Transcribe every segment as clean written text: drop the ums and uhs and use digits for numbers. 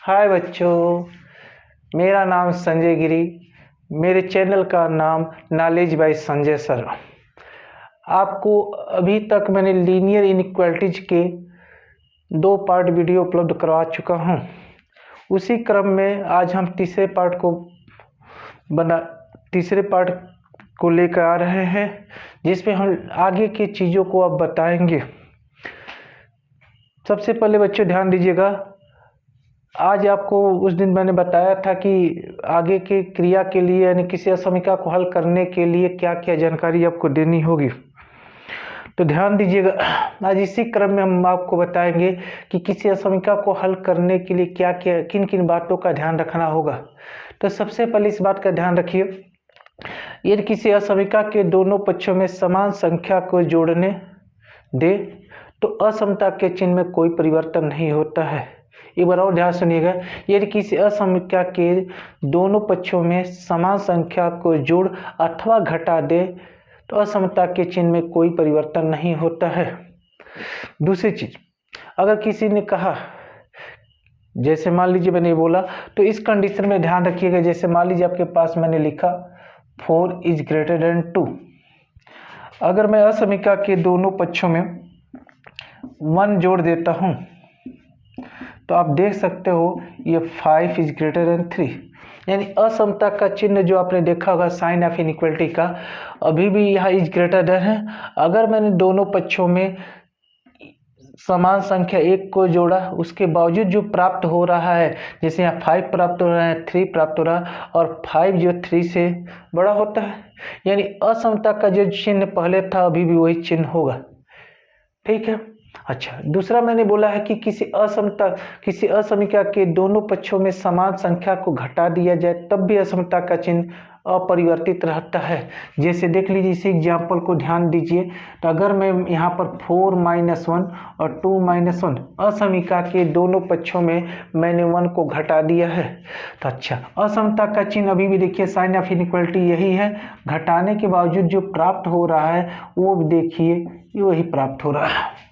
हाय बच्चों, मेरा नाम संजय गिरी। मेरे चैनल का नाम नॉलेज बाय संजय सर। आपको अभी तक मैंने लीनियर इनइक्वालिटीज के 2 पार्ट वीडियो उपलब्ध करवा चुका हूं। उसी क्रम में आज हम तीसरे पार्ट को लेकर आ रहे हैं, जिसमें हम आगे की चीज़ों को अब बताएंगे। सबसे पहले बच्चों ध्यान दीजिएगा, आज आपको उस दिन मैंने बताया था कि आगे की क्रिया के लिए यानी किसी असमीका को हल करने के लिए क्या क्या जानकारी आपको देनी होगी। तो ध्यान दीजिएगा, आज इसी क्रम में हम आपको बताएंगे कि किसी असमीका को हल करने के लिए क्या क्या किन किन बातों का ध्यान रखना होगा। तो सबसे पहले इस बात का ध्यान रखिए, यदि किसी असमीका के दोनों पक्षों में समान संख्या को जोड़ने दे तो असमता के चिन्ह में कोई परिवर्तन नहीं होता है। एक बार और ध्यान सुनिएगा, यदि किसी असमीका के दोनों पक्षों में समान संख्या को जोड़ अथवा घटा दे तो असमता के चिन्ह में कोई परिवर्तन नहीं होता है। दूसरी चीज, अगर किसी ने कहा, जैसे मान लीजिए मैंने बोला, तो इस कंडीशन में ध्यान रखिएगा, जैसे मान लीजिए आपके पास मैंने लिखा 4 इज ग्रेटर देन 2। अगर मैं असमीका के दोनों पक्षों में 1 जोड़ देता हूं तो आप देख सकते हो ये 5 इज ग्रेटर देन 3, यानी असमता का चिन्ह जो आपने देखा होगा साइन ऑफ इनइक्वालिटी का, अभी भी यहाँ इज ग्रेटर देन है। अगर मैंने दोनों पक्षों में समान संख्या 1 को जोड़ा, उसके बावजूद जो प्राप्त हो रहा है, जैसे यहाँ 5 प्राप्त हो रहा है, 3 प्राप्त हो रहा है, और 5 जो 3 से बड़ा होता है, यानी असमता का जो चिन्ह पहले था अभी भी वही चिन्ह होगा। ठीक है। अच्छा, दूसरा मैंने बोला है कि किसी असमीका के दोनों पक्षों में समान संख्या को घटा दिया जाए तब भी असमता का चिन्ह अपरिवर्तित रहता है। जैसे देख लीजिए, इसी एग्जाम्पल को ध्यान दीजिए, तो अगर मैं यहाँ पर 4 - 1 और 2 - 1 असमीका के दोनों पक्षों में मैंने 1 को घटा दिया है, तो अच्छा, असमता का चिन्ह अभी भी देखिए साइन ऑफ इनइक्वालिटी यही है, घटाने के बावजूद जो प्राप्त हो रहा है वो भी देखिए वही प्राप्त हो रहा है।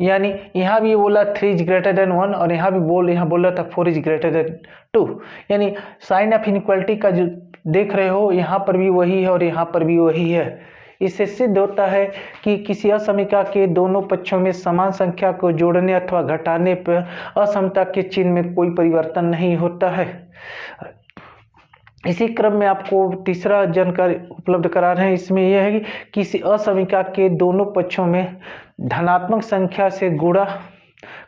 यानी यहाँ भी बोला 3 इज ग्रेटर देन 1 और यहाँ बोला था 4 इज ग्रेटर देन 2, यानी साइन ऑफ इनइक्वालिटी का जो देख रहे हो यहाँ पर भी वही है और यहाँ पर भी वही है। इससे सिद्ध होता है कि किसी असमीका के दोनों पक्षों में समान संख्या को जोड़ने अथवा घटाने पर असमता के चिन्ह में कोई परिवर्तन नहीं होता है। इसी क्रम में आपको तीसरा जानकारी उपलब्ध करा रहे हैं, इसमें यह है कि किसी असमीका के दोनों पक्षों में धनात्मक संख्या से गुणा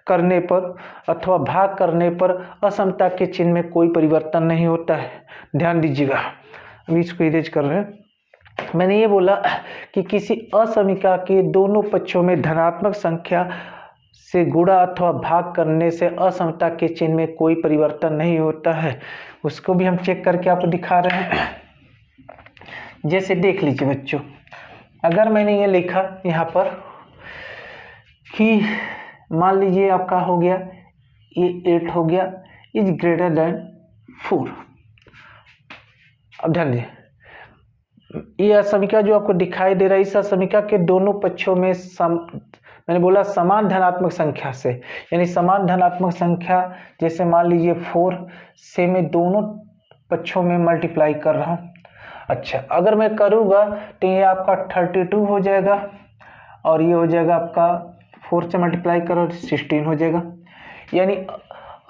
करने पर अथवा भाग करने पर असमता के चिन्ह में कोई परिवर्तन नहीं होता है। ध्यान दीजिएगा, अभी इसको इरेज कर रहे हैं। मैंने ये बोला कि किसी असमीका के दोनों पक्षों में धनात्मक संख्या से गुणा अथवा भाग करने से असमता के चिन्ह में कोई परिवर्तन नहीं होता है। उसको भी हम चेक करके आपको दिखा रहे हैं। जैसे देख लीजिए बच्चों, अगर मैंने ये लिखा यहाँ पर कि मान लीजिए आपका हो गया ये 8 हो गया इज ग्रेटर देन 4। अब ध्यान दीजिए, ये असमीका जो आपको दिखाई दे रहा है, इस असमीका के दोनों पक्षों में मैंने बोला समान धनात्मक संख्या से, यानी समान धनात्मक संख्या, जैसे मान लीजिए 4 से मैं दोनों पक्षों में मल्टीप्लाई कर रहा हूँ। अच्छा, अगर मैं करूँगा तो ये आपका 32 हो जाएगा और ये हो जाएगा आपका 4 से मल्टीप्लाई करो 16 हो जाएगा। यानी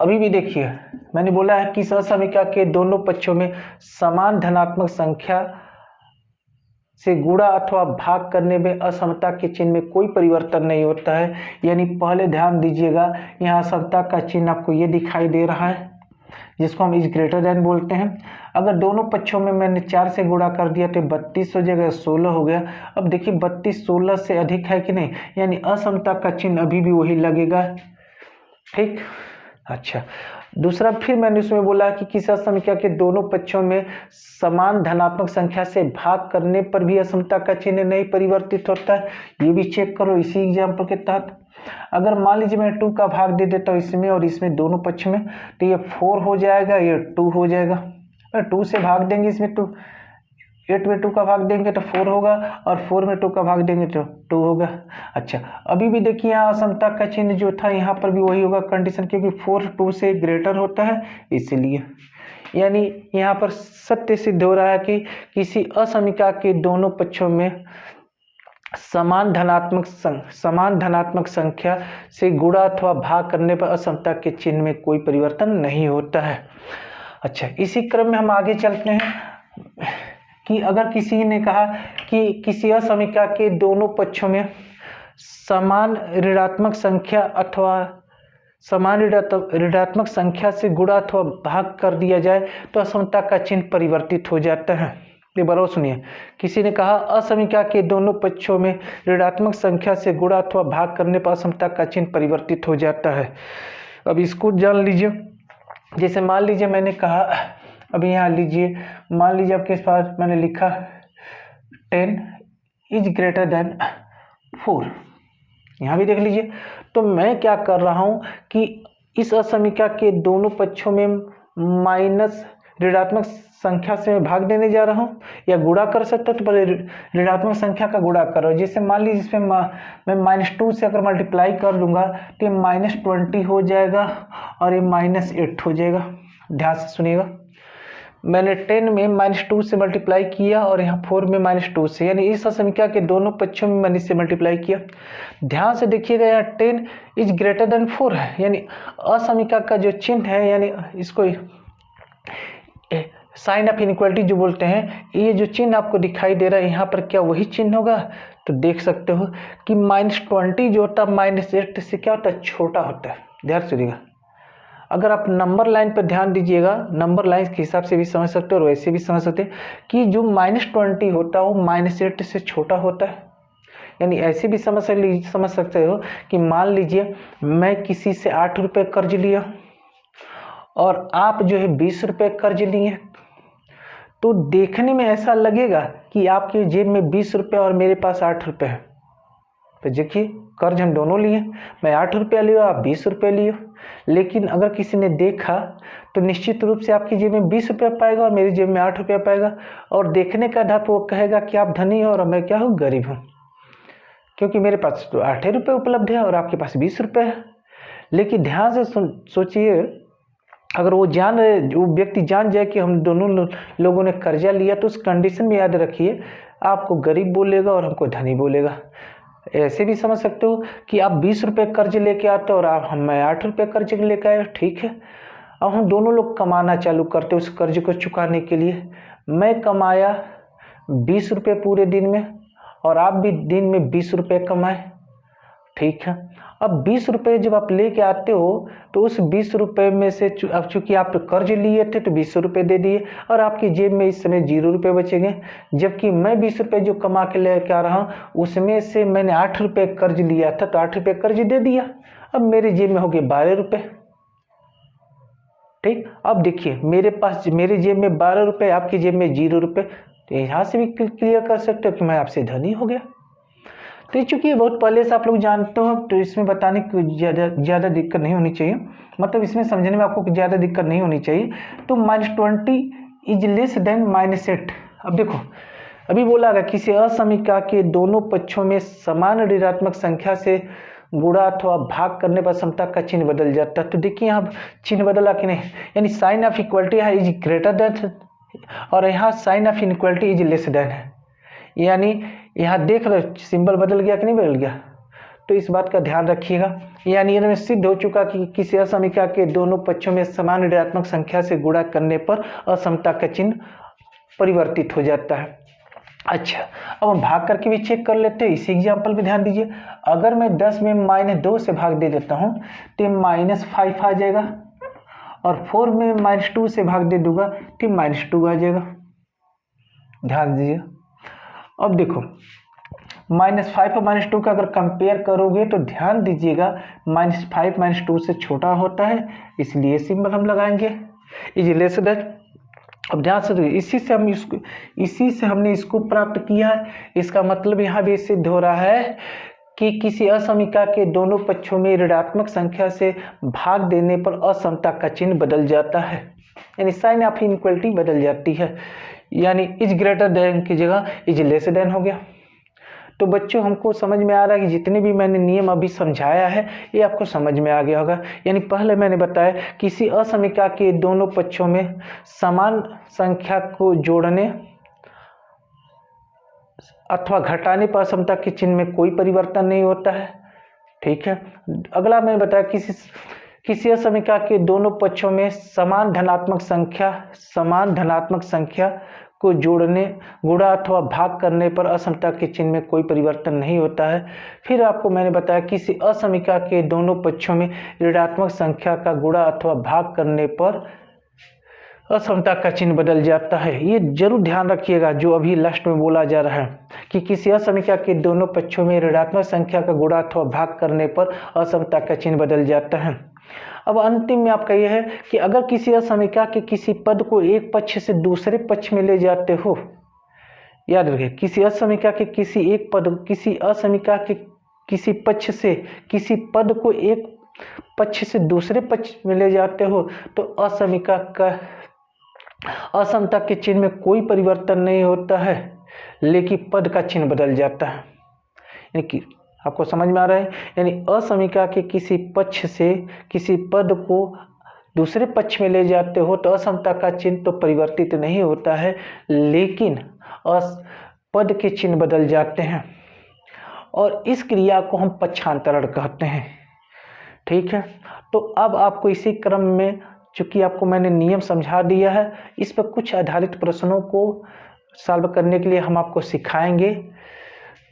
अभी भी देखिए, मैंने बोला है कि असमीका के दोनों पक्षों में समान धनात्मक संख्या से गुणा अथवा भाग करने में असमता के चिन्ह में कोई परिवर्तन नहीं होता है। यानी पहले ध्यान दीजिएगा, यहाँ असमता का चिन्ह आपको ये दिखाई दे रहा है, जिसको हम इज ग्रेटर देन बोलते हैं। अगर दोनों पक्षों में मैंने 4 से गुणा कर दिया तो 32 हो जाएगा, 16 हो गया। अब देखिए 32 16 से अधिक है कि नहीं, यानी असमता का चिन्ह अभी भी वही लगेगा। ठीक। अच्छा, दूसरा फिर मैंने उसमें बोला कि किसी असमीका के दोनों पक्षों में समान धनात्मक संख्या से भाग करने पर भी असमता का चिन्ह नहीं परिवर्तित होता है। ये भी चेक करो इसी एग्जाम्पल के तहत। अगर मान लीजिए मैं 2 का भाग दे देता हूँ इसमें और इसमें दोनों पक्ष में, तो ये 4 हो जाएगा, ये 2 हो जाएगा। 2 से भाग देंगे इसमें तो 8 में 2 का भाग देंगे तो 4 होगा, और 4 में 2 का भाग देंगे तो 2 होगा। अच्छा, अभी भी देखिए यहाँ असमता का चिन्ह जो था यहाँ पर भी वही होगा कंडीशन, क्योंकि 4 2 से ग्रेटर होता है इसलिए। यानी यहाँ पर सत्य सिद्ध हो रहा है कि किसी असमिका के दोनों पक्षों में समान धनात्मक संख्या से गुणा अथवा भाग करने पर असमता के चिन्ह में कोई परिवर्तन नहीं होता है। अच्छा, इसी क्रम में हम आगे चलते हैं कि अगर किसी ने कहा कि किसी असमिका के दोनों पक्षों में समान ऋणात्मक संख्या अथवा समान ऋणात्मक संख्या से गुणा अथवा भाग कर दिया जाए तो असमता का चिन्ह परिवर्तित हो जाता है। ये बराबर सुनिए, किसी ने कहा असमिका के दोनों पक्षों में ऋणात्मक संख्या से गुणा अथवा भाग करने पर असमता का चिन्ह परिवर्तित हो जाता है। अब इसको जान लीजिए। जैसे मान लीजिए मैंने कहा, अभी यहाँ लीजिए, मान लीजिए आपके पास मैंने लिखा 10 इज ग्रेटर देन 4, यहाँ भी देख लीजिए। तो मैं क्या कर रहा हूँ कि इस असमिका के दोनों पक्षों में माइनस ऋणात्मक संख्या से मैं भाग देने जा रहा हूँ, या गुणा कर सकता तो पहले ऋणात्मक संख्या का गुणा करो। जैसे मान लीजिए इसमें मैं -2 से अगर मल्टीप्लाई कर लूँगा तो ये -20 हो जाएगा और ये -8 हो जाएगा। ध्यान से सुनिएगा, मैंने 10 में -2 से मल्टीप्लाई किया और यहाँ 4 में -2 से, यानी इस असमिका के दोनों पक्षों में मैंने इससे मल्टीप्लाई किया। ध्यान से देखिएगा, यहाँ 10 इज ग्रेटर देन 4 है, यानी असमिका का जो चिन्ह है, यानी इसको साइन ऑफ इनइक्वालिटी जो बोलते हैं, ये जो चिन्ह आपको दिखाई दे रहा है यहाँ पर, क्या वही चिन्ह होगा? तो देख सकते हो कि -20 जो होता है -8 से क्या होता है, छोटा होता है। ध्यान सुनिएगा, अगर आप नंबर लाइन पर ध्यान दीजिएगा, नंबर लाइन के हिसाब से भी समझ सकते हो और वैसे भी समझ सकते हैं कि जो -20 होता है वो -8 से छोटा होता है। यानी ऐसे भी समझ सकते हो कि मान लीजिए मैं किसी से 8 रुपये कर्ज लिया और आप जो है 20 रुपये कर्ज लिए, तो देखने में ऐसा लगेगा कि आपके जेब में 20 रुपये और मेरे पास 8 रुपये है। तो देखिए, कर्ज हम दोनों लिए, मैं 8 रुपया लिया, आप 20 रुपये लिए, लेकिन अगर किसी ने देखा तो निश्चित रूप से आपकी जेब में 20 रुपया पाएगा और मेरी जेब में 8 रुपया पाएगा, और देखने का आधार पर वो कहेगा कि आप धनी हो और मैं क्या हूँ, गरीब हूँ, क्योंकि मेरे पास तो 8 रुपये उपलब्ध है और आपके पास 20 रुपये है। लेकिन ध्यान से सोचिए, अगर वो व्यक्ति जान जाए कि हम दोनों लोगों ने कर्जा लिया, तो उस कंडीशन में याद रखिए आपको गरीब बोलेगा और हमको धनी बोलेगा। ऐसे भी समझ सकते हो कि आप 20 रुपये कर्ज लेके आते हो और मैं 8 रुपये कर्ज लेके आए, ठीक है। अब हम दोनों लोग कमाना चालू करते उस कर्ज को चुकाने के लिए। मैं कमाया 20 रुपये पूरे दिन में और आप भी दिन में 20 रुपये कमाए, ठीक है। अब 20 रुपये जब आप लेके आते हो तो उस 20 रुपये में से अब चूंकि आप कर्ज लिए थे तो 20 रुपये दे दिए और आपकी जेब में इस समय 0 रुपये बचेंगे, जबकि मैं 20 रुपये जो कमा के लेके आ रहा हूँ उसमें से मैंने 8 रुपये कर्ज लिया था, तो 8 रुपये कर्ज दे दिया, अब मेरी जेब में हो गए 12 रुपये, ठीक। अब देखिए मेरे जेब में 12 रुपये, आपकी जेब में 0 रुपये, तो यहाँ से भी क्लियर कर सकते हो कि मैं आपसे धनी हो गया। तो चूंकि ये बहुत पहले से आप लोग जानते हो, तो इसमें बताने की ज़्यादा दिक्कत नहीं होनी चाहिए, मतलब इसमें समझने में आपको ज़्यादा दिक्कत नहीं होनी चाहिए। तो -20 इज लेस देन -8। अब देखो, अभी बोला गया किसी असमिका के दोनों पक्षों में समान ऋणात्मक संख्या से गुणा अथवा भाग करने पर समता का चिन्ह बदल जाता है। तो देखिए यहाँ चिन्ह बदला कि नहीं, यानी साइन ऑफ इक्वलिटी यहाँ इज ग्रेटर देन और यहाँ sign of inequality is less than है, यानी यहाँ देख लो सिंबल बदल गया कि नहीं बदल गया। तो इस बात का ध्यान रखिएगा, यानी ये सिद्ध हो चुका कि किसी असमिका के दोनों पक्षों में समान ऋणात्मक संख्या से गुणा करने पर असमता का चिन्ह परिवर्तित हो जाता है। अच्छा, अब हम भाग करके भी चेक कर लेते हैं। इसी एग्जाम्पल में ध्यान दीजिए, अगर मैं 10 में -2 से भाग दे देता हूँ तो -5 आ जाएगा, और 4 में -2 से भाग दे दूंगा तो -2 आ जाएगा। ध्यान दीजिए, अब देखो -5 और -2 का अगर कंपेयर करोगे तो ध्यान दीजिएगा -5 -2 से छोटा होता है, इसलिए सिंबल हम लगाएंगे इज लेस देन। अब ध्यान से देखिए, इसी से हमने इसको प्राप्त किया है। इसका मतलब यहाँ भी सिद्ध हो रहा है कि किसी असमिका के दोनों पक्षों में ऋणात्मक संख्या से भाग देने पर असमता का चिन्ह बदल जाता है, यानी साइन ऑफ इनइक्वलिटी बदल जाती है। यानी इज ग्रेटर देन की जगह इज लेस देन हो गया। तो बच्चों हमको समझ में आ रहा है कि जितने भी मैंने नियम अभी समझाया है ये आपको समझ में आ गया होगा। यानी पहले मैंने बताया किसी असमीका के दोनों पक्षों में समान संख्या को जोड़ने अथवा घटाने पर असमता के चिन्ह में कोई परिवर्तन नहीं होता है। ठीक है, अगला मैंने बताया किसी असमीका के दोनों पक्षों में समान धनात्मक संख्या को जोड़ने गुणा अथवा भाग करने पर असमता के चिन्ह में कोई परिवर्तन नहीं होता है। फिर आपको मैंने बताया किसी असमीका के दोनों पक्षों में ऋणात्मक संख्या का गुणा अथवा भाग करने पर असमता का चिन्ह बदल जाता है। ये जरूर ध्यान रखिएगा जो अभी लास्ट में बोला जा रहा है कि किसी असमीका के दोनों पक्षों में ऋणात्मक संख्या का गुणा अथवा भाग करने पर असमता का चिन्ह बदल जाता है। अब अंतिम में आपका यह है कि अगर किसी असमीका के किसी पद को एक पक्ष से दूसरे पक्ष में ले जाते हो, याद रखिए किसी असमीका के किसी असमीका के किसी पक्ष से किसी पद को एक पक्ष से दूसरे पक्ष में ले जाते हो तो असमीका का असमता के चिन्ह में कोई परिवर्तन नहीं होता है, लेकिन पद का चिन्ह बदल जाता है। यानी कि आपको समझ में आ रहा है, यानी असमीका के किसी पक्ष से किसी पद को दूसरे पक्ष में ले जाते हो तो असमता का चिन्ह तो परिवर्तित नहीं होता है, लेकिन पद के चिन्ह बदल जाते हैं और इस क्रिया को हम पक्षांतरण कहते हैं। ठीक है, तो अब आपको इसी क्रम में चूंकि आपको मैंने नियम समझा दिया है, इस पर कुछ आधारित प्रश्नों को सॉल्व करने के लिए हम आपको सिखाएंगे।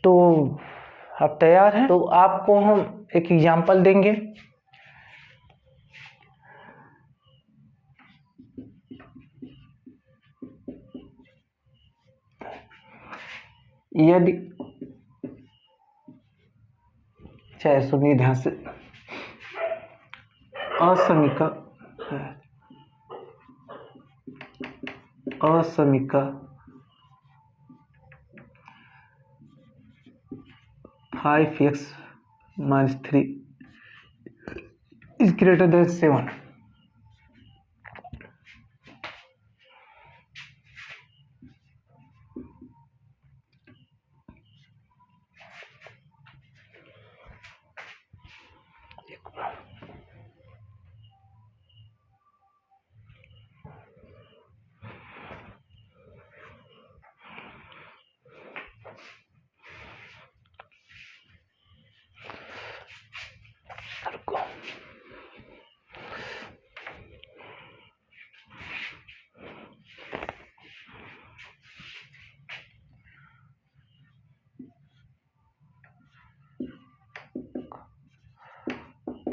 तो आप तैयार हैं? तो आपको हम एक एग्जाम्पल देंगे। यदि चाहे सुनिए ध्यान से, असमीका 5x - 3 is greater than 7।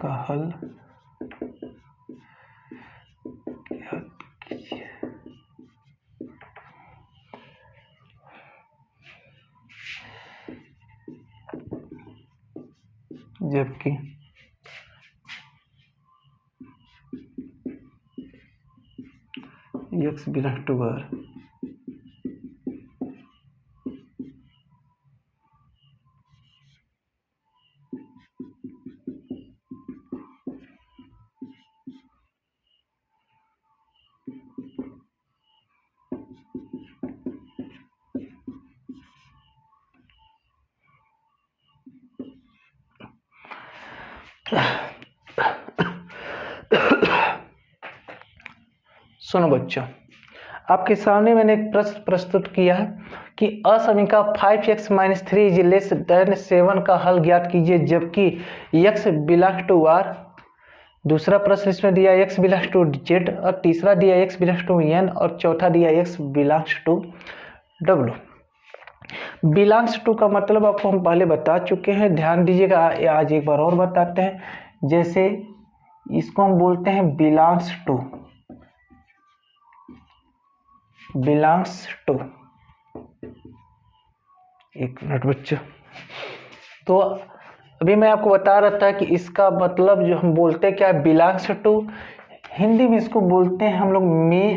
का हल जबकि x belongs to R। सुनो बच्चों, आपके सामने मैंने एक प्रश्न प्रस्तुत किया है कि असमीका 5x - 3 इज लेस देन 7 का हल ज्ञात कीजिए जबकि x बिलोंग्स टू R। दूसरा प्रश्न इसमें दिया x बिलोंग्स टू Z और तीसरा दिया x बिलोंग्स टू N और चौथा दिया x belongs to W। Belongs to का मतलब आपको हम पहले बता चुके हैं, ध्यान दीजिएगा, आज एक बार और बताते हैं। जैसे इसको हम बोलते हैं बिलोंग्स टू। एक मिनट बच्चों, तो अभी मैं आपको बता रहा था कि इसका मतलब जो हम बोलते हैं क्या, बिलोंग्स टू हिंदी में इसको बोलते हैं हम लोग में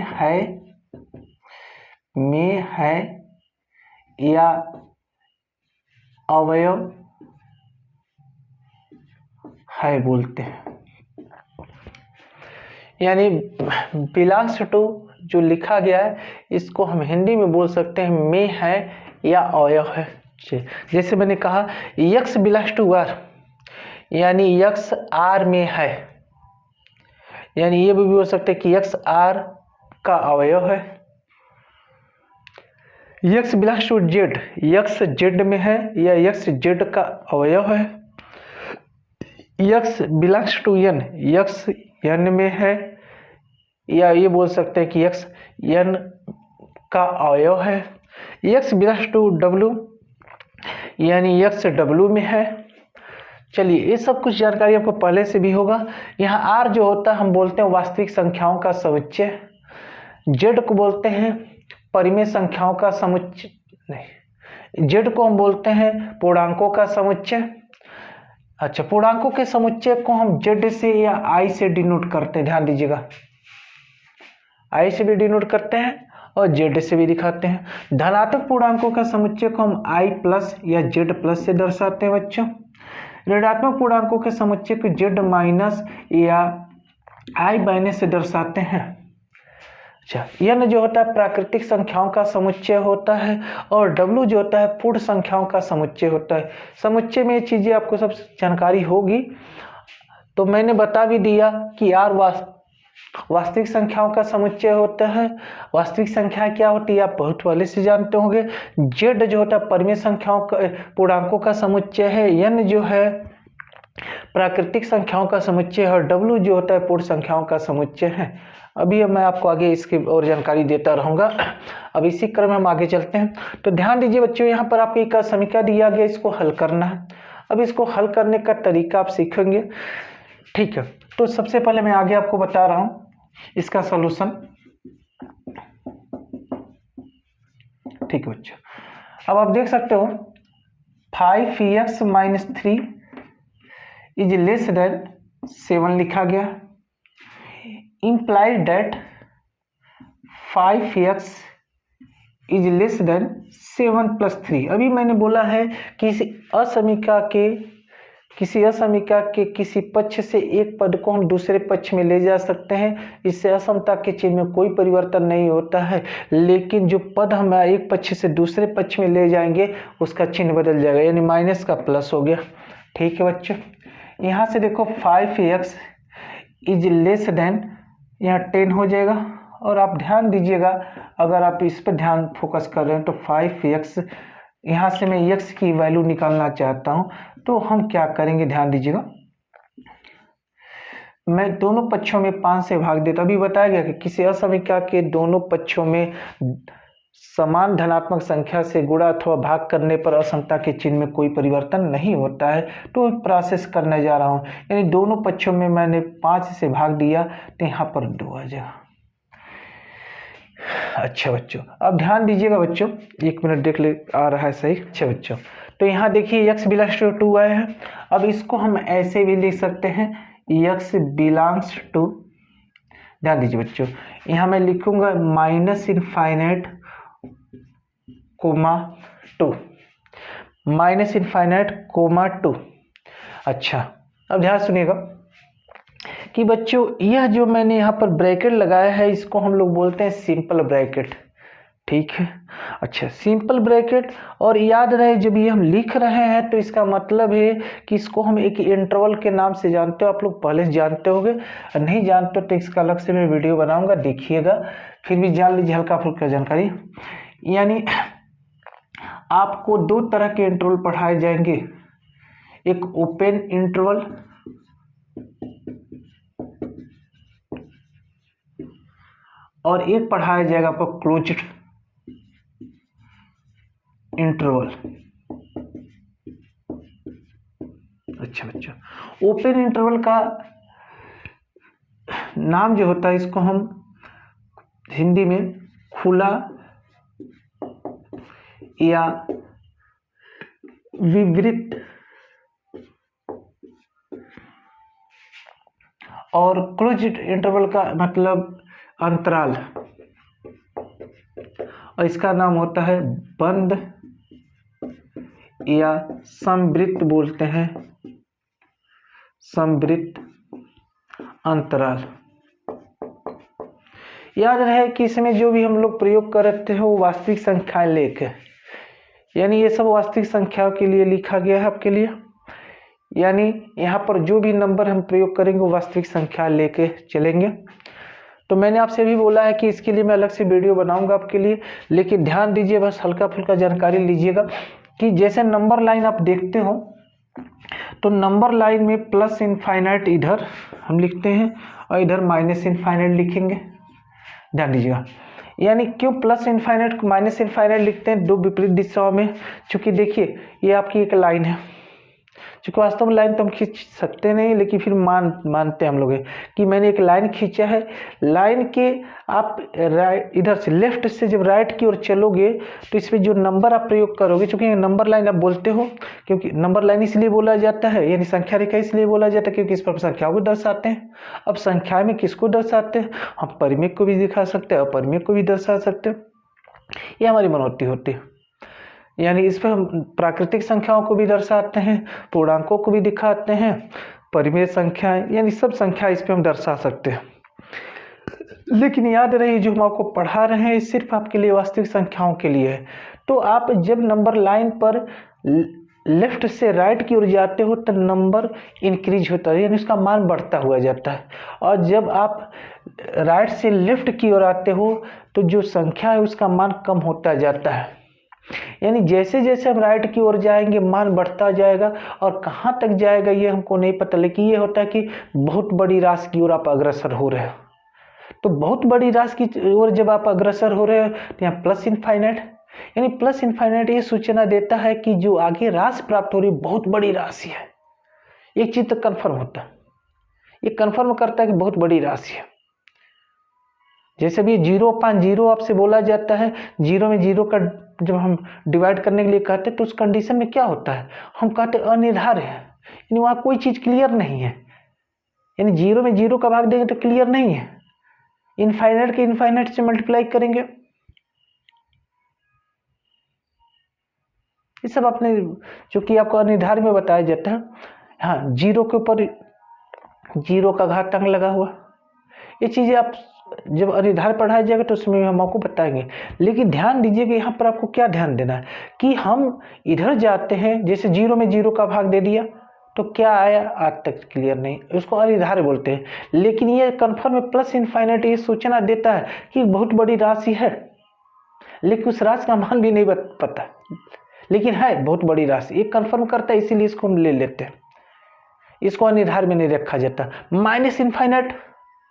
है या अवयव है बोलते हैं। यानी बिलोंग्स टू जो लिखा गया है इसको हम हिंदी में बोल सकते हैं में है या अवयव है। जैसे मैंने कहा यक्स बिलोंग्स टू आर, यानी यक्स आर में है, यानी ये भी बोल सकते हैं कि यक्स आर का अवयव है। X belongs to Z, x Z में है या यक्स जेड का अवयव है। X belongs to N, x N में है, या ये बोल सकते हैं कि यक्स एन का अवयव है। यक्स बिलोंग्स टू डब्ल्यू, यानी यक्स डब्ल्यू में है। चलिए ये सब कुछ जानकारी आपको पहले से भी होगा। यहाँ आर जो होता है हम बोलते हैं वास्तविक संख्याओं का समुच्चय, जेड को बोलते हैं परिमेय संख्याओं का समुच्चय, नहीं, जेड को हम बोलते हैं पूर्णांकों का समुच्चय। अच्छा, पूर्णांकों के समुच्चय को हम जेड से या आई से डिनोट करते हैं, ध्यान दीजिएगा, आई से भी डिनोट करते हैं और जेड से भी दिखाते हैं। धनात्मक पूर्णांकों का समुच्चय को हम आई प्लस या जेड प्लस से दर्शाते हैं बच्चों। ऋणात्मक पूर्णांकों के समुच्चय को जेड माइनस या आई माइनस से दर्शाते हैं। अच्छा, एन जो होता है प्राकृतिक संख्याओं का समुच्चय होता है और डब्ल्यू जो होता है पूर्ण संख्याओं का समुच्चय होता है। समुच्चय में ये चीजें आपको सब जानकारी होगी। तो मैंने बता भी दिया कि आर वास्तविक संख्याओं का समुच्चय होता है। वास्तविक संख्या क्या होती है आप बहुत पहले से जानते होंगे। जेड जो होता है परिमेय संख्याओं का पूर्णांकों का समुच्चय है। एन जो है प्राकृतिक संख्याओं का समुच्चय है और डब्ल्यू जो होता है पूर्ण संख्याओं का समुच्चय है। अभी मैं आपको आगे इसकी और जानकारी देता रहूंगा। अब इसी क्रम में हम आगे चलते हैं। तो ध्यान दीजिए बच्चों, यहाँ पर आपको एक समीकरण दिया गया, इसको हल करना है। अब इसको हल करने का तरीका आप सीखेंगे, ठीक है। तो सबसे पहले मैं आगे आपको बता रहा हूं इसका सॉल्यूशन, ठीक है बच्चों। अब आप देख सकते हो 5x minus 3 is less then 7 लिखा गया, implied that 5x is less then 7 plus 3। अभी मैंने बोला है कि किसी असमीका के किसी पक्ष से एक पद को हम दूसरे पक्ष में ले जा सकते हैं, इससे असमता के चिन्ह में कोई परिवर्तन नहीं होता है। लेकिन जो पद हम एक पक्ष से दूसरे पक्ष में ले जाएंगे उसका चिन्ह बदल जाएगा, यानी माइनस का प्लस हो गया, ठीक है बच्चों। यहाँ से देखो 5x इज लेस देन, यहाँ 10 हो जाएगा। और आप ध्यान दीजिएगा, अगर आप इस पर ध्यान फोकस कर रहे हैं तो 5x, यहाँ से मैं x की वैल्यू निकालना चाहता हूँ, तो हम क्या करेंगे ध्यान दीजिएगा। मैं दोनों पक्षों में 5 से भाग देता। अभी बताया गया कि किसी असमीका के दोनों पक्षों में समान धनात्मक संख्या से गुणा अथवा भाग करने पर असमता के चिन्ह में कोई परिवर्तन नहीं होता है। तो प्रोसेस करने जा रहा हूँ, यानी दोनों पक्षों में मैंने 5 से भाग दिया तो यहाँ पर 2 आ जाएगा। अच्छा बच्चों, अब ध्यान दीजिएगा बच्चों, 1 मिनट देख ले, आ रहा है सही। अच्छा बच्चों, तो यहाँ देखिए x बिलोंग्स टू 2 आया है। अब इसको हम ऐसे भी लिख सकते हैं x बिलोंग्स टू, ध्यान दीजिए बच्चों, यहाँ मैं लिखूंगा minus infinite comma 2, minus infinite comma 2। अच्छा, अब ध्यान सुनिएगा कि बच्चों यह जो मैंने यहाँ पर ब्रैकेट लगाया है इसको हम लोग बोलते हैं सिंपल ब्रैकेट, ठीक है। अच्छा, सिंपल ब्रैकेट, और याद रहे जब ये हम लिख रहे हैं तो इसका मतलब है कि इसको हम एक इंटरवल के नाम से जानते हो। आप लोग पहले से जानते होंगे, नहीं जानते तो इसका अलग से मैं वीडियो बनाऊंगा, देखिएगा, फिर भी जान लीजिए हल्का फुल्का जानकारी। यानी आपको 2 तरह के इंटरवल पढ़ाए जाएंगे, एक ओपन इंटरवल और एक पढ़ाया जाएगा आपको क्लोज्ड इंटरवल। अच्छा बच्चों, ओपन इंटरवल का नाम जो होता है इसको हम हिंदी में खुला या विवृत, और क्लोज्ड इंटरवल का मतलब अंतराल, और इसका नाम होता है बंद या समवृत्त, बोलते हैं समवृत्त अंतराल। याद रहे कि इसमें जो भी हम लोग प्रयोग करते हैं वो वास्तविक संख्याएं लेके, यानी ये सब वास्तविक संख्याओं के लिए लिखा गया है आपके लिए। यानी यहाँ पर जो भी नंबर हम प्रयोग करेंगे वो वास्तविक संख्या लेके चलेंगे। तो मैंने आपसे भी बोला है कि इसके लिए मैं अलग से वीडियो बनाऊंगा आपके लिए, लेकिन ध्यान दीजिए, बस हल्का फुल्का जानकारी लीजिएगा कि जैसे नंबर लाइन आप देखते हो तो नंबर लाइन में प्लस इनफाइनाइट इधर हम लिखते हैं और इधर माइनस इनफाइनाइट लिखेंगे। ध्यान दीजिएगा, यानी क्यों प्लस इनफाइनाइट माइनस इनफाइनाइट लिखते हैं, दो विपरीत दिशाओं में। चूंकि देखिए ये आपकी एक लाइन है, चूँकि वास्तव में लाइन तो हम खींच सकते नहीं, लेकिन फिर मानते हैं हम लोग कि मैंने एक लाइन खींचा है। लाइन के आप राइट इधर से लेफ्ट से जब राइट की ओर चलोगे तो इसमें जो नंबर आप प्रयोग करोगे, चूँकि नंबर लाइन आप बोलते हो, क्योंकि नंबर लाइन इसलिए बोला जाता है, यानी संख्या रेखा इसलिए बोला जाता है क्योंकि इस पर संख्याओं को दर्शाते हैं। अब संख्या में किसको दर्शाते हैं, हम परिमेय को भी दिखा सकते हैं, अपरिमेय को भी दर्शा सकते हैं, ये हमारी मनोवृत्ति होती है। यानी इस पर हम प्राकृतिक संख्याओं को भी दर्शाते हैं, पूर्णांकों को भी दिखाते हैं, परिमेय संख्याएं, यानी सब संख्या इस पर हम दर्शा सकते हैं। लेकिन याद रहे जो हम आपको पढ़ा रहे हैं सिर्फ आपके लिए वास्तविक संख्याओं के लिए है। तो आप जब नंबर लाइन पर लेफ्ट से राइट की ओर जाते हो तो नंबर इंक्रीज होता है, यानी उसका मान बढ़ता हुआ जाता है। और जब आप राइट से लेफ्ट की ओर आते हो तो जो संख्या है उसका मान कम होता जाता है। यानी जैसे जैसे हम राइट की ओर जाएंगे मान बढ़ता जाएगा, और कहाँ तक जाएगा ये हमको नहीं पता, लेकिन ये होता है कि बहुत बड़ी राशि की ओर आप अग्रसर हो रहे हो। तो बहुत बड़ी राशि की ओर जब आप अग्रसर हो रहे हो तो यहाँ प्लस इनफाइनाइट, यानी प्लस इनफाइनाइट ये सूचना देता है कि जो आगे राशि प्राप्त हो रही बहुत बड़ी राशि है। एक चीज तो कन्फर्म होता है, ये कन्फर्म करता है कि बहुत बड़ी राशि है। जैसे भी 0/0 आपसे बोला जाता है, 0 में 0 का जब हम डिवाइड करने के लिए कहते हैं तो उस कंडीशन में क्या होता है, हम कहते हैं अनिर्धार्य है, यानी वहाँ कोई चीज़ क्लियर नहीं है। यानी 0 में 0 का भाग देंगे तो क्लियर नहीं है, इनफाइनाइट के इनफाइनाइट से मल्टीप्लाई करेंगे। ये सब अपने जो कि आपको अनिर्धार्य में बताया जाता है। हाँ, 0 के ऊपर 0 का घातांक लगा हुआ, ये चीज़ें आप जब अनिर्धार्य पढ़ाया जाएगा तो उसमें हम आपको बताएंगे। लेकिन ध्यान दीजिए कि यहाँ पर आपको क्या ध्यान देना है कि हम इधर जाते हैं, जैसे 0 में 0 का भाग दे दिया तो क्या आया, आज तक क्लियर नहीं, उसको अनिर्धार्य बोलते हैं। लेकिन ये कन्फर्म में प्लस इनफाइनाइट ये सूचना देता है कि बहुत बड़ी राशि है, लेकिन उस राशि का मान भी नहीं पता, लेकिन है बहुत बड़ी राशि, ये कन्फर्म करता है, इसीलिए इसको हम ले लेते हैं, इसको अनिर्धार्य में नहीं रखा जाता। माइनस इनफाइनाइट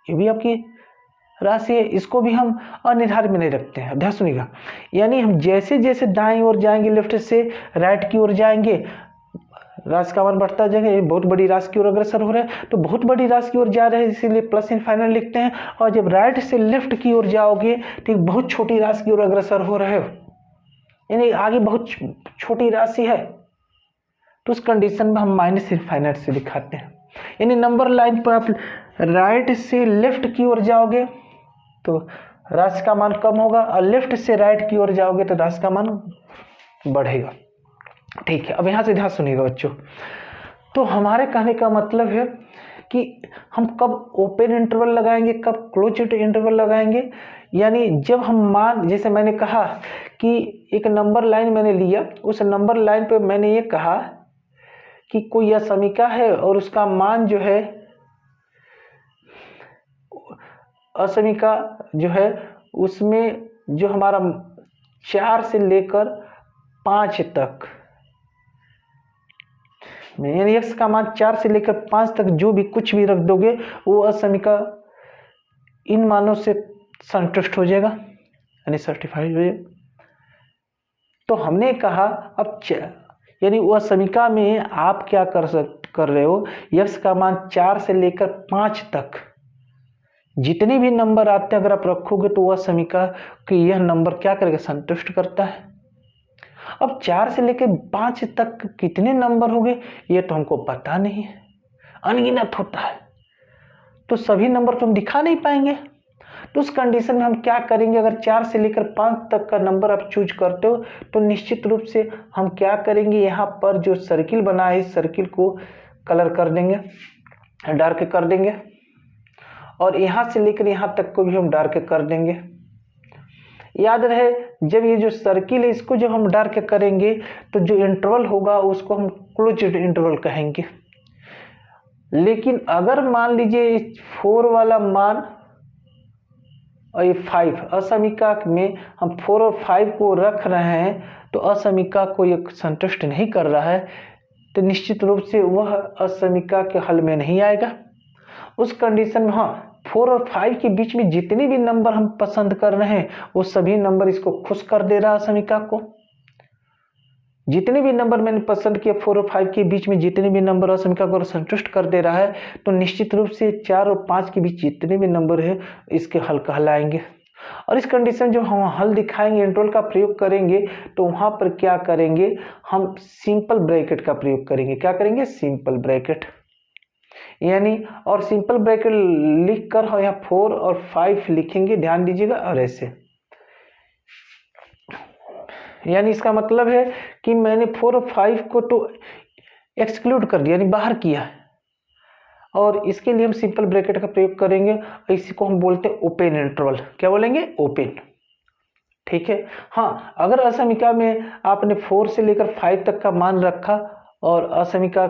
ये भी आपकी राशि है, इसको भी हम अनिर्धार्य में नहीं रखते हैं। ध्यान सुनिएगा, यानी हम जैसे जैसे दाईं ओर जाएंगे, लेफ्ट से राइट की ओर जाएंगे, राशि का मान बढ़ता जाएगा, बहुत बड़ी राशि की ओर अग्रसर हो रहे हैं, तो बहुत बड़ी राशि की ओर जा रहे हैं इसीलिए प्लस इनफाइनाइट लिखते हैं। और जब राइट से लेफ्ट की ओर जाओगे तो एक बहुत छोटी राशि की ओर अग्रसर हो रहे हो, यानी आगे बहुत छोटी राशि है, तो उस कंडीशन में हम माइनस इनफाइनाइट से दिखाते हैं। यानी नंबर लाइन पर आप राइट से लेफ्ट की ओर जाओगे तो राशि का मान कम होगा, और लेफ्ट से राइट की ओर जाओगे तो राशि का मान बढ़ेगा। ठीक है, अब यहाँ से ध्यान सुनिएगा बच्चों। तो हमारे कहने का मतलब है कि हम कब ओपन इंटरवल लगाएंगे, कब क्लोज इंटरवल लगाएंगे। यानी जब हम मान, जैसे मैंने कहा कि एक नंबर लाइन मैंने लिया, उस नंबर लाइन पे मैंने ये कहा कि कोई असमीका है और उसका मान जो है, असमीका जो है उसमें जो हमारा 4 से लेकर 5 तक, यानी x का मान 4 से लेकर 5 तक जो भी कुछ भी रख दोगे वो असमीका इन मानों से संतुष्ट हो जाएगा, यानी सर्टिफाइड हो जाएगा। तो हमने कहा अब यानी वह समीका में आप क्या कर रहे हो, x का मान 4 से लेकर 5 तक जितने भी नंबर आते हैं अगर आप रखोगे तो वह समीका कि यह नंबर क्या करेगा, संतुष्ट करता है। अब 4 से लेकर 5 तक कितने नंबर हो गए ये तो हमको पता नहीं है, अनगिनत होता है, तो सभी नंबर तो हम दिखा नहीं पाएंगे। तो उस कंडीशन में हम क्या करेंगे, अगर 4 से लेकर 5 तक का नंबर आप चूज करते हो तो निश्चित रूप से हम क्या करेंगे, यहाँ पर जो सर्किल बना है इस सर्किल को कलर कर देंगे, डार्क कर देंगे, और यहाँ से लेकर यहाँ तक को भी हम डार्क कर देंगे। याद रहे जब ये जो सर्किल है इसको जब हम डार्क करेंगे तो जो इंटरवल होगा उसको हम क्लोज्ड इंटरवल कहेंगे। लेकिन अगर मान लीजिए 4 वाला मान और ये 5 असमीका में हम 4 और 5 को रख रहे हैं तो असमीका को ये संतुष्ट नहीं कर रहा है, तो निश्चित रूप से वह असमीका के हल में नहीं आएगा। उस कंडीशन में हाँ 4 और 5 के बीच में जितने भी नंबर हम पसंद कर रहे हैं वो सभी नंबर इसको खुश कर दे रहा है असमीका को। जितने भी नंबर मैंने पसंद किए 4 और 5 के बीच में जितने भी नंबर असमीका को संतुष्ट कर दे रहा है, तो निश्चित रूप से 4 और 5 के बीच जितने भी नंबर है इसके हल कहलाएंगे। और इस कंडीशन जब हम हल दिखाएंगे इंटरवल का प्रयोग करेंगे तो वहां पर क्या करेंगे, हम सिंपल ब्रैकेट का प्रयोग करेंगे। क्या करेंगे, सिंपल ब्रैकेट। यानी और सिंपल ब्रैकेट लिख कर हम यहाँ 4 और 5 लिखेंगे, ध्यान दीजिएगा, और ऐसे। यानी इसका मतलब है कि मैंने 4 और 5 को तो एक्सक्लूड कर दिया, यानी बाहर किया, और इसके लिए हम सिंपल ब्रैकेट का प्रयोग करेंगे। इसी को हम बोलते हैं ओपन इंटरवल। क्या बोलेंगे, ओपन। ठीक है। हाँ, अगर असमीका में आपने 4 से लेकर 5 तक का मान रखा और असमीका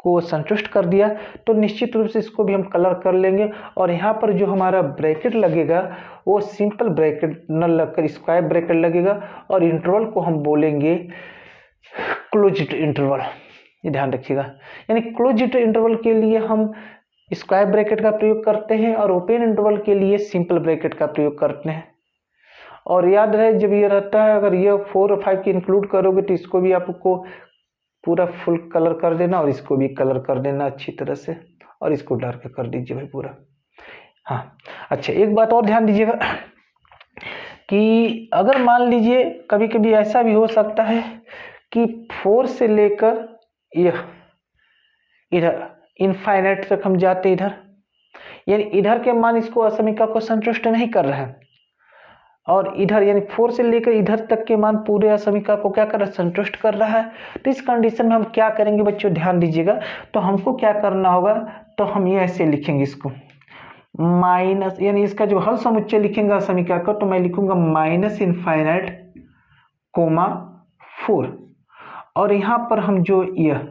को संतुष्ट कर दिया तो निश्चित रूप से इसको भी हम कलर कर लेंगे, और यहाँ पर जो हमारा ब्रैकेट लगेगा वो सिंपल ब्रैकेट न लगकर स्क्वायर ब्रैकेट लगेगा, और इंटरवल को हम बोलेंगे क्लोज्ड इंटरवल। ये ध्यान रखिएगा। यानी क्लोज्ड इंटरवल के लिए हम स्क्वायर ब्रैकेट का प्रयोग करते हैं और ओपन इंटरवल के लिए सिंपल ब्रैकेट का प्रयोग करते हैं। और याद रहे जब ये रहता है, अगर ये 4 और 5 की इंक्लूड करोगे तो इसको भी आपको पूरा फुल कलर कर देना और इसको भी कलर कर देना अच्छी तरह से, और इसको डार्क कर दीजिए भाई पूरा। हाँ, अच्छा, एक बात और ध्यान दीजिएगा कि अगर मान लीजिए कभी कभी ऐसा भी हो सकता है कि 4 से लेकर यह इधर इनफाइनाइट तक हम जाते इधर, यानी इधर के मान इसको असमीका को संतुष्ट नहीं कर रहे हैं, और इधर यानी 4 से लेकर इधर तक के मान पूरे असमीका को क्या कर रहा है, संतुष्ट कर रहा है। तो इस कंडीशन में हम क्या करेंगे बच्चों, ध्यान दीजिएगा। तो हमको क्या करना होगा, तो हम ये ऐसे लिखेंगे इसको माइनस, यानी इसका जो हल समुच्चय लिखेंगे असमीका का, तो मैं लिखूंगा माइनस इनफाइनाइट कोमा 4, और यहाँ पर हम जो यह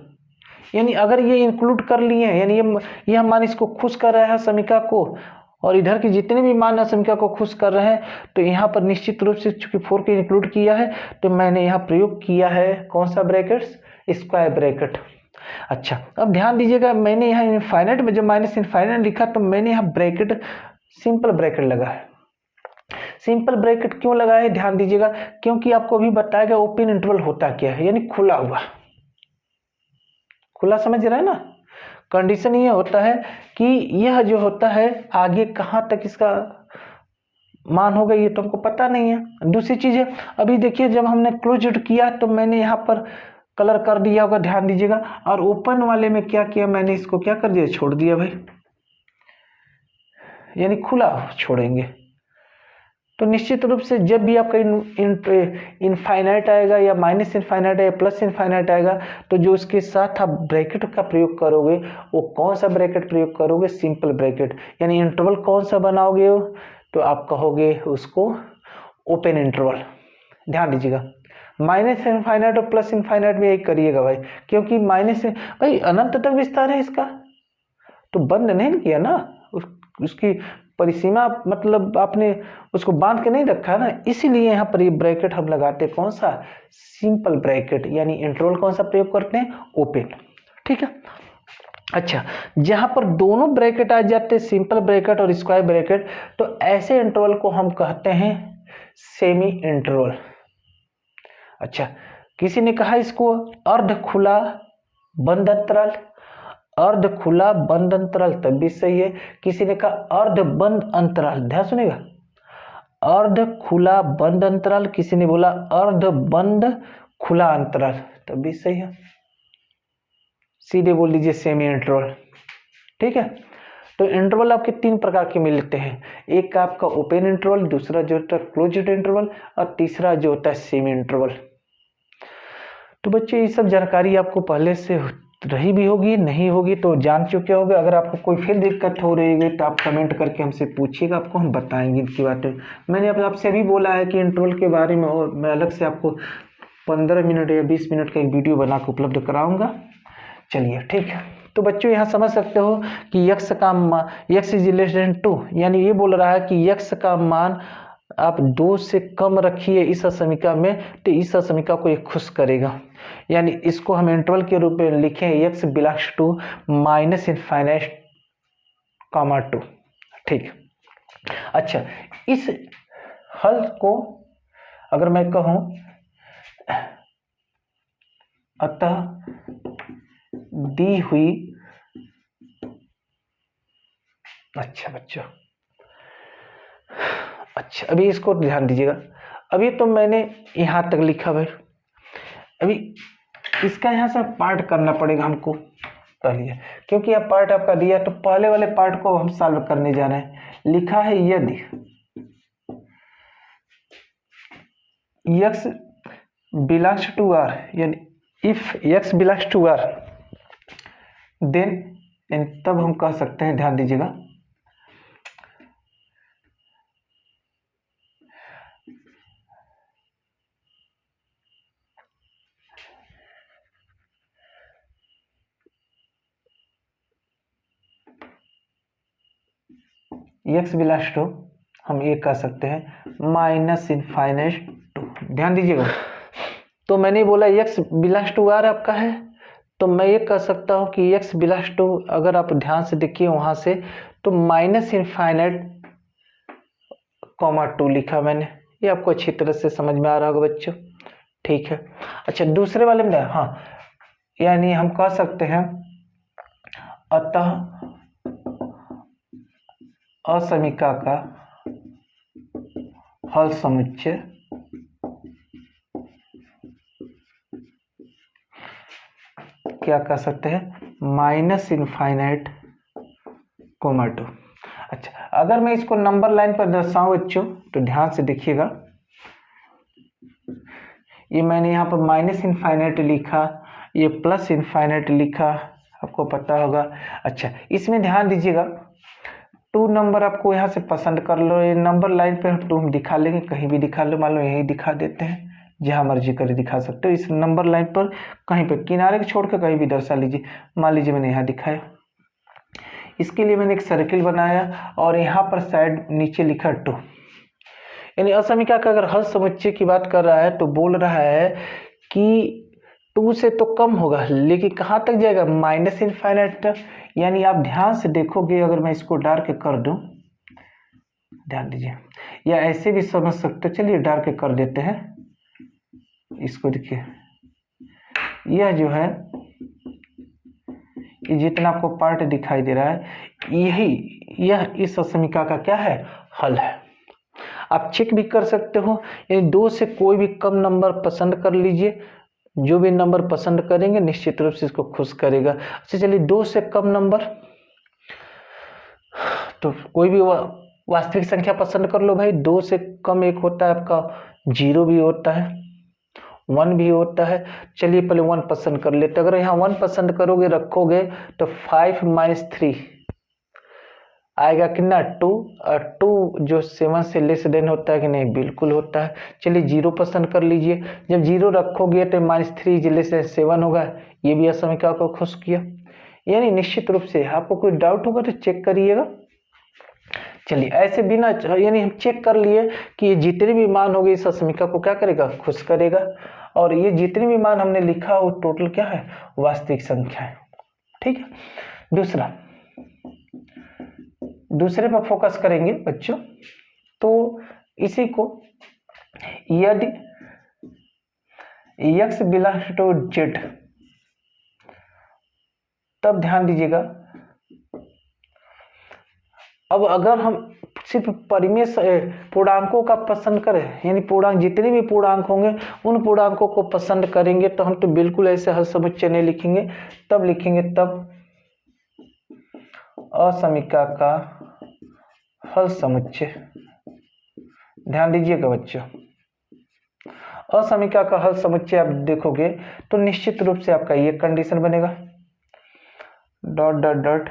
यानी अगर ये इंक्लूड कर लिए हैं, यानी ये मान इसको खुश कर रहा है समीका को, और इधर के जितने भी मान समीका को खुश कर रहे हैं, तो यहाँ पर निश्चित रूप से चूंकि 4 को इंक्लूड किया है तो मैंने यहाँ प्रयोग किया है कौन सा ब्रैकेट्स, स्क्वायर ब्रैकेट। अच्छा, अब ध्यान दीजिएगा, मैंने यहाँ इनफाइनाइट में जब माइनस इनफाइनाइट लिखा तो मैंने यहाँ ब्रैकेट सिंपल ब्रैकेट लगा है। सिंपल ब्रैकेट क्यों लगा है, ध्यान दीजिएगा, क्योंकि आपको अभी बताया गया ओपन इंटरवल होता क्या है, यानी खुला हुआ। खुला समझ रहे हैं ना। कंडीशन ये होता है कि यह जो होता है आगे कहाँ तक इसका मान होगा ये तो हमको पता नहीं है। दूसरी चीज है, अभी देखिए जब हमने क्लोज्ड किया तो मैंने यहाँ पर कलर कर दिया होगा, ध्यान दीजिएगा, और ओपन वाले में क्या किया, मैंने इसको क्या कर दिया, छोड़ दिया भाई, यानी खुला छोड़ेंगे। तो निश्चित रूप से जब भी आपका इनफाइनाइट आएगा या माइनस इनफाइनाइट या प्लस इनफाइनाइट आएगा तो जो उसके साथ आप ब्रैकेट का प्रयोग करोगे वो कौन सा ब्रैकेट प्रयोग करोगे, सिंपल ब्रैकेट। यानी इंटरवल कौन सा बनाओगे तो आप कहोगे उसको ओपन इंटरवल। ध्यान दीजिएगा, माइनस इनफाइनाइट और प्लस इनफाइनाइट में यही करिएगा भाई, क्योंकि माइनस भाई अनंत तक विस्तार है इसका, तो बंद नहीं किया ना, उसकी परिसीमा मतलब आपने उसको बांध के नहीं रखा ना, इसीलिए यहाँ पर ये ब्रैकेट हम लगाते कौन सा, सिंपल ब्रैकेट। यानी इंटरवल कौन सा प्रयोग करते हैं, ओपन। ठीक है। अच्छा, जहां पर दोनों ब्रैकेट आ जाते हैं सिंपल ब्रैकेट और स्क्वायर ब्रैकेट, तो ऐसे इंटरवल को हम कहते हैं सेमी इंटरवल। अच्छा, किसी ने कहा इसको अर्ध खुला बंद अंतराल, अर्ध खुला बंद अंतराल तब भी सही है। किसी ने कहा अर्ध बंद अंतराल, ध्यान सुनेगा, अर्ध खुला बंद अंतराल, किसी ने बोला अर्ध बंद खुला अंतराल, तब भी सही है। सीधे बोल दीजिए सेमी इंटरवल। ठीक है। तो इंटरवल आपके 3 प्रकार के मिलते हैं, एक आपका ओपन इंटरवल, दूसरा जो होता है क्लोज्ड इंटरवल, और तीसरा जो होता है सेमी इंटरवल। तो बच्चे ये सब जानकारी आपको पहले से रही भी होगी, नहीं होगी तो जान चुके होगे। अगर आपको कोई फिर दिक्कत हो रही है तो आप कमेंट करके हमसे पूछिएगा, आपको हम बताएंगे इनकी बातें। मैंने अब आपसे भी बोला है कि इंटरवल के बारे में और मैं अलग से आपको 15 मिनट या 20 मिनट का एक वीडियो बना के उपलब्ध कराऊंगा। चलिए ठीक है। तो बच्चों यहाँ समझ सकते हो कि यक्स का यक्स इज लेस देन 2, यानी ये बोल रहा है कि यक्स का मान आप 2 से कम रखिए इस समीकरण में, तो इस समीकरण को ये खुश करेगा। यानी इसको हम इंटरवल के रूप में लिखें x belongs to minus infinite comma 2। ठीक। अच्छा, इस हल को अगर मैं कहूं, अतः दी हुई, अच्छा बच्चों, अच्छा अभी इसको ध्यान दीजिएगा। अभी तो मैंने यहां तक लिखा भाई, अभी इसका यहां से पार्ट करना पड़ेगा हमको पहले, क्योंकि यह पार्ट आपका दिया, तो पहले वाले पार्ट को हम सॉल्व करने जा रहे हैं। लिखा है यदि x बिलोंग्स टू r, यानी if x belongs to r, then तब हम कह सकते हैं, ध्यान दीजिएगा, x बिलोंग्स टू, हम ये कह सकते हैं माइनस इनफाइनाइट 2। ध्यान दीजिएगा, तो मैंने बोला x बिलोंग्स टू r आपका है, तो मैं ये कह सकता हूँ कि x बिलोंग्स टू, अगर आप ध्यान से देखिए वहां से, तो माइनस इनफाइनाइट कॉमा 2 लिखा मैंने। ये आपको अच्छी तरह से समझ में आ रहा होगा बच्चों। ठीक है। अच्छा, दूसरे वाले में, हाँ, यानी हम कह सकते हैं अतः असमीका का हल समुच्चय क्या कह सकते हैं, माइनस इनफाइनाइट कोमा 2। अच्छा, अगर मैं इसको नंबर लाइन पर दर्शाऊं बच्चों, तो ध्यान से देखिएगा, ये मैंने यहाँ पर माइनस इनफाइनाइट लिखा, ये प्लस इनफाइनाइट लिखा, आपको पता होगा। अच्छा, इसमें ध्यान दीजिएगा, 2 नंबर आपको यहाँ से पसंद कर लो, ये नंबर लाइन पे 2 हम दिखा लेंगे, कहीं भी दिखा लो, मान लो यहीं दिखा देते हैं, जहाँ मर्जी कर दिखा सकते हो। इस नंबर लाइन पर कहीं पे किनारे को छोड़ कर कहीं भी दर्शा लीजिए। मान लीजिए मैंने यहाँ दिखाया, इसके लिए मैंने एक सर्किल बनाया और यहाँ पर साइड नीचे लिखा 2। यानी असमीका का अगर हल समुच्चय की बात कर रहा है तो बोल रहा है कि 2 से तो कम होगा, लेकिन कहाँ तक जाएगा, माइनस इनफाइनाइट तक। यानी आप ध्यान से देखोगे, अगर मैं इसको डार्क कर दूं, ध्यान दीजिए, या ऐसे भी समझ सकते हो, चलिए डार्क कर देते हैं इसको। देखिए, यह जो है, ये जितना आपको पार्ट दिखाई दे रहा है, यह इस समीका का क्या है, हल है। आप चेक भी कर सकते हो, यानी 2 से कोई भी कम नंबर पसंद कर लीजिए, जो भी नंबर पसंद करेंगे निश्चित रूप से इसको खुश करेगा। अच्छा चलिए, 2 से कम नंबर, तो कोई भी वास्तविक संख्या पसंद कर लो भाई। 2 से कम एक होता है आपका 0 भी होता है, 1 भी होता है। चलिए पहले 1 पसंद कर लेते। अगर यहाँ 1 पसंद करोगे, रखोगे, तो 5 - 3 आएगा कितना, 2। और 2 जो 7 से लेस देन होता है कि नहीं, बिल्कुल होता है। चलिए 0 पसंद कर लीजिए, जब 0 रखोगे तो -3 लेस देन 7 होगा, ये भी असमीका को खुश किया। यानी निश्चित रूप से आपको कोई डाउट होगा तो चेक करिएगा। चलिए ऐसे बिना, यानी हम चेक कर लिए कि ये जितने भी मान होंगे इस असमीका को क्या करेगा, खुश करेगा। और ये जितने भी मान हमने लिखा वो टोटल क्या है, वास्तविक संख्या है। ठीक है। दूसरे पर फोकस करेंगे बच्चों, तो इसी को यदि x बिलोंग्स टू z, तब ध्यान दीजिएगा, अब अगर हम सिर्फ परिमेय पूर्णांकों का पसंद करें, यानी पूर्णांक जितने भी पूर्णांक होंगे उन पूर्णांकों को पसंद करेंगे, तो हम तो बिल्कुल ऐसे हल समुच्चय नहीं लिखेंगे। तब लिखेंगे, तब असमीका का हल समुच्चय, ध्यान दीजिएगा बच्चों, असमीका का हल समुच्चय आप देखोगे तो निश्चित रूप से आपका ये कंडीशन बनेगा। डॉट डॉट डॉट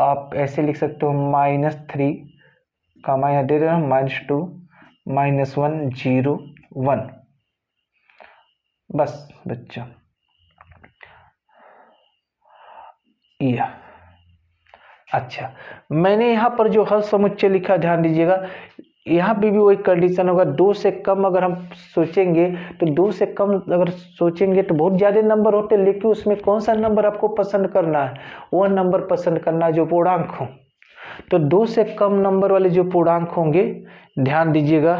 आप ऐसे लिख सकते हो -3 कामा यहाँ दे रहे हो -2 -1 0 1। बस बच्चा यह अच्छा, मैंने यहाँ पर जो हल समुच्चय लिखा ध्यान दीजिएगा, यहाँ पे भी वही कंडीशन होगा। 2 से कम अगर हम सोचेंगे तो 2 से कम अगर सोचेंगे तो बहुत ज़्यादा नंबर होते हैं, लेकिन उसमें कौन सा नंबर आपको पसंद करना है, वह नंबर पसंद करना है जो पूर्णांक हो। तो 2 से कम नंबर वाले जो पूर्णांक होंगे ध्यान दीजिएगा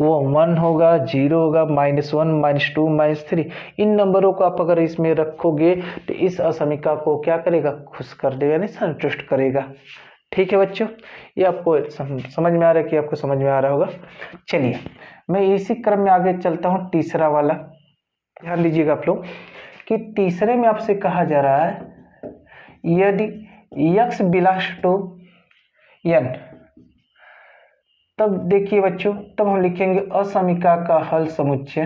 वो 1 होगा, 0 होगा, -1 -2 -3। इन नंबरों को आप अगर इसमें रखोगे तो इस असमीका को क्या करेगा, खुश कर देगा, यानी संतुष्ट करेगा। ठीक है बच्चों, ये आपको समझ में आ रहा है कि आपको समझ में आ रहा होगा। चलिए मैं इसी क्रम में आगे चलता हूँ। तीसरा वाला ध्यान दीजिएगा आप लोग कि तीसरे में आपसे कहा जा रहा है यदि x बिलॉन्ग्स टू n, तब देखिए बच्चों, तब हम लिखेंगे असमीका का हल समुच्चय।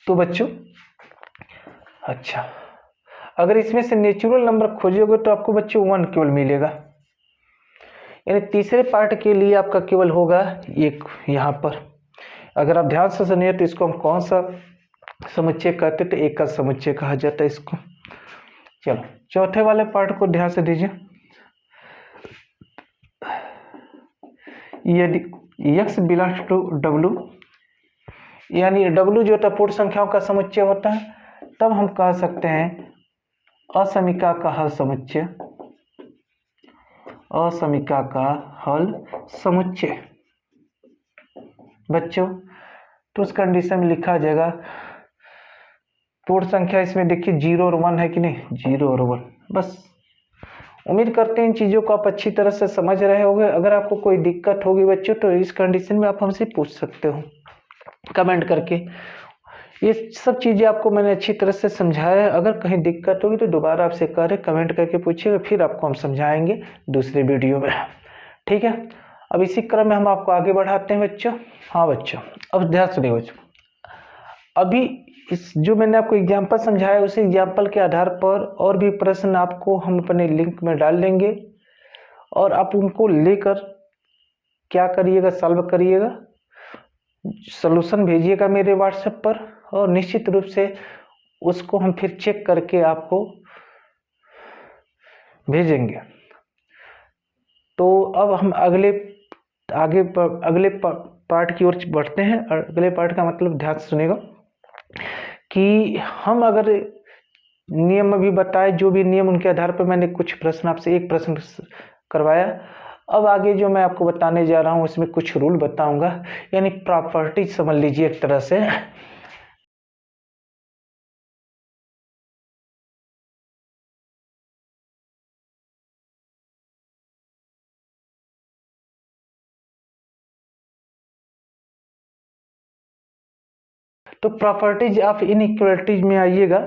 तो बच्चों अच्छा, अगर इसमें से नेचुरल नंबर खोजोगे तो आपको बच्चों 1 केवल मिलेगा, यानी तीसरे पार्ट के लिए आपका केवल होगा एक यहाँ पर। अगर आप ध्यान से सुनिए तो इसको हम कौन सा समुच्चय कहते, तो एक का समुच्चय कहा जाता है इसको। चलो चौथे वाले पार्ट को ध्यान से दीजिए। यदि x बिलॉन्ग्स टू w, यानी w जो होता है पूर्ण संख्याओं का समुच्चय होता है, तब हम कह सकते हैं असमीका का हल समुच्चय। असमीका का हल समुच्चय बच्चों, तो उस कंडीशन में लिखा जाएगा पूर्ण संख्या, इसमें देखिए 0 और 1 है कि नहीं, 0 और 1। बस उम्मीद करते हैं इन चीज़ों को आप अच्छी तरह से समझ रहे होंगे। अगर आपको कोई दिक्कत होगी बच्चों तो इस कंडीशन में आप हमसे पूछ सकते हो कमेंट करके। ये सब चीज़ें आपको मैंने अच्छी तरह से समझाया है। अगर कहीं दिक्कत होगी तो दोबारा आपसे कह रहे कमेंट करके पूछिएगा, फिर आपको हम समझाएंगे दूसरे वीडियो में। ठीक है, अब इसी क्रम में हम आपको आगे बढ़ाते हैं बच्चों। हाँ बच्चों, अब ध्यान सुनिए बच्चों, अभी इस जो मैंने आपको एग्जाम्पल समझाया उस एग्जाम्पल के आधार पर और भी प्रश्न आपको हम अपने लिंक में डाल देंगे और आप उनको लेकर क्या करिएगा, सॉल्व करिएगा, सॉल्यूशन भेजिएगा मेरे व्हाट्सएप पर, और निश्चित रूप से उसको हम फिर चेक करके आपको भेजेंगे। तो अब हम अगले पार्ट की ओर बढ़ते हैं। और अगले पार्ट का मतलब ध्यान से सुनिएगा कि हम अगर नियम अभी बताए, जो भी नियम उनके आधार पर मैंने कुछ प्रश्न आपसे एक प्रश्न करवाया। अब आगे जो मैं आपको बताने जा रहा हूँ उसमें कुछ रूल बताऊंगा, यानी प्रॉपर्टी समझ लीजिए एक तरह से। तो प्रॉपर्टीज ऑफ इनइक्वालिटीज में आइएगा,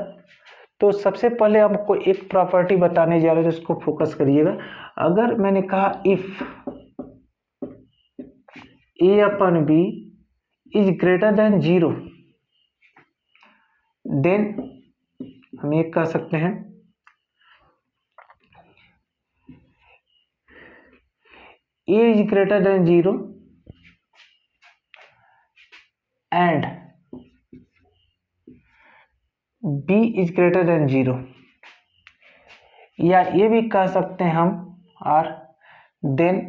तो सबसे पहले आपको एक प्रॉपर्टी बताने जा रहे हैं, तो इसको फोकस करिएगा। अगर मैंने कहा if a upon b is greater than 0, then हम ये कह सकते हैं a is greater than 0 and b is greater than 0, या ये भी कह सकते हैं हम और then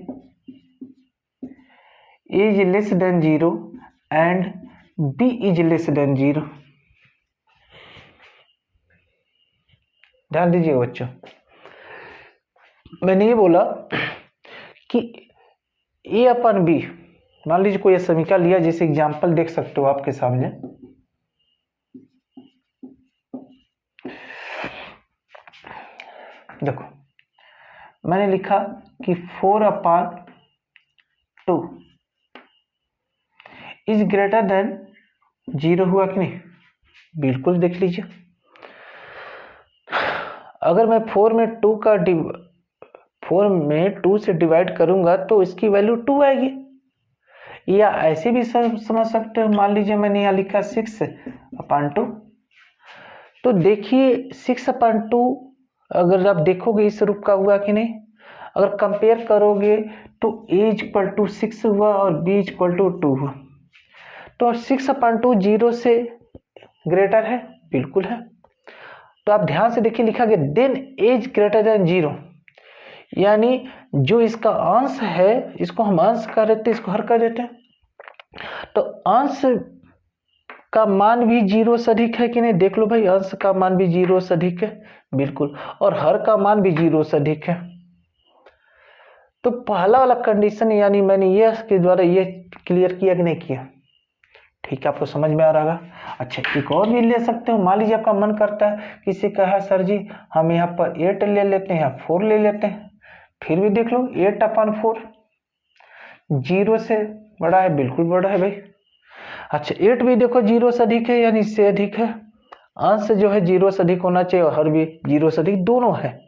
a is less than 0 and b is less than 0। ध्यान दीजिए बच्चों, मैंने ये बोला कि a अपन b, मान लीजिए कोई समीकरण लिया, जैसे एग्जांपल देख सकते हो आपके सामने। देखो मैंने लिखा कि 4/2 इज ग्रेटर देन 0, हुआ कि नहीं, बिल्कुल देख लीजिए। अगर मैं 4 में 2 से डिवाइड करूंगा तो इसकी वैल्यू 2 आएगी, या ऐसे भी समझ सकते हो, मान लीजिए मैंने यहाँ लिखा 6/2, तो देखिए 6/2 अगर आप देखोगे इस रूप का हुआ कि नहीं, अगर कंपेयर करोगे तो a = 6 हुआ और b = 2 हुआ, तो 6/2 0 से ग्रेटर है, बिल्कुल है। तो आप ध्यान से देखिए लिखा गया देन एज ग्रेटर देन 0, यानी जो इसका अंश है इसको हम अंश कर देते, इसको हर कर देते हैं, तो अंश का मान भी 0 से अधिक है कि नहीं, देख लो भाई, अंश का मान भी 0 से अधिक है, बिल्कुल, और हर का मान भी 0 से अधिक है। तो पहला वाला कंडीशन यानी मैंने ये के द्वारा ये क्लियर किया कि नहीं किया, ठीक है, आपको समझ में आ रहा होगा। अच्छा, एक और भी ले सकते हो, मान लीजिए आपका मन करता है, किसी का है सर जी हम यहाँ पर 8 ले लेते हैं या 4 ले लेते हैं, फिर भी देख लो 8/4 0 से बड़ा है, बिल्कुल बड़ा है भाई। अच्छा, 8 भी देखो 0 से अधिक है, यानी इससे अधिक है, अंश जो है 0 से अधिक होना चाहिए और हर भी 0 से अधिक, दोनों है,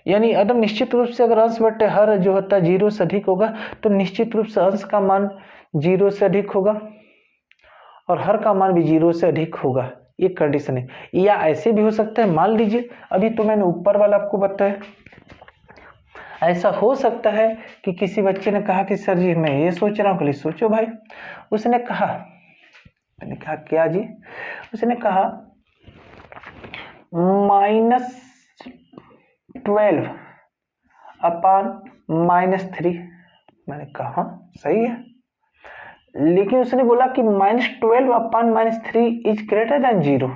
यानी एकदम निश्चित रूप से अगर अंश बटे हर जो होता है 0 से अधिक होगा, तो निश्चित रूप से अंश का मान 0 से अधिक होगा और हर का मान भी 0 से अधिक होगा, ये कंडीशन है। या ऐसे भी हो सकता है, मान लीजिए अभी तो मैंने ऊपर वाला आपको बताया, ऐसा हो सकता है कि किसी बच्चे ने कहा कि सर जी मैं ये सोच रहा हूँ, कल सोचो भाई, उसने कहा, मैंने कहा क्या जी, उसने कहा -12/-3, मैंने कहा सही है, लेकिन उसने बोला कि -12/-3 इज ग्रेटर देन 0,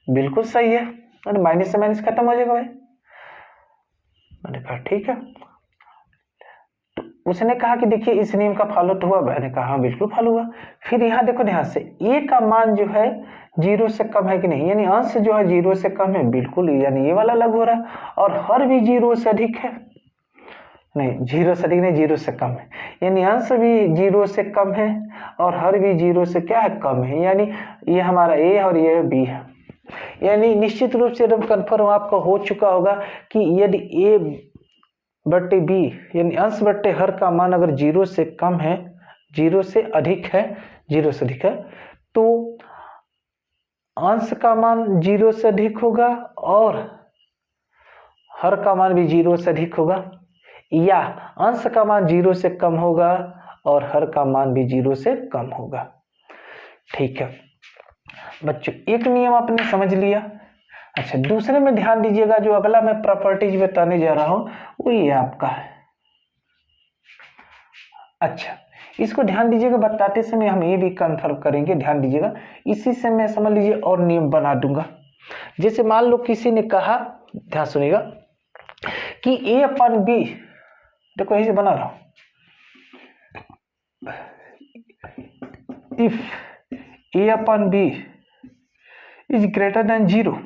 बिल्कुल सही है, और माइनस से माइनस खत्म हो जाएगा भाई, मैंने कहा ठीक है। तो उसने कहा कि देखिए इस नियम का फॉलो तो हुआ, मैंने कहा हाँ बिल्कुल फॉलो हुआ। फिर यहाँ देखो ध्यान से, ए का मान जो है 0 से कम है कि नहीं, यानी अंश जो है 0 से कम है, बिल्कुल, यानी ये वाला अलग हो रहा है, और हर भी 0 से अधिक है, नहीं 0 से अधिक नहीं 0 से कम है, यानी अंश भी 0 से कम है और हर भी 0 से क्या है, कम है, यानी ये हमारा ए और ये बी है, यानी निश्चित रूप से एकदम कन्फर्म आपका हो चुका होगा कि यदि ए बटे बी यानी अंश बटे हर का मान अगर 0 से कम है, 0 से अधिक है, 0 से अधिक है, तो अंश का मान 0 से अधिक होगा और हर का मान भी 0 से अधिक होगा, या अंश का मान 0 से कम होगा और हर का मान भी 0 से कम होगा। ठीक है बच्चों, एक नियम आपने समझ लिया। अच्छा, दूसरे में ध्यान दीजिएगा, जो अगला मैं प्रॉपर्टीज बताने जा रहा हूं वो ये आपका है। अच्छा, इसको ध्यान दीजिएगा, बताते समय हम ये भी कंफर्म करेंगे, ध्यान दीजिएगा, इसी से मैं समझ लीजिए और नियम बना दूंगा। जैसे मान लो किसी ने कहा, ध्यान सुनिएगा, कि A/B, देखो यही से बना रहा हूं, if A/B is greater than 0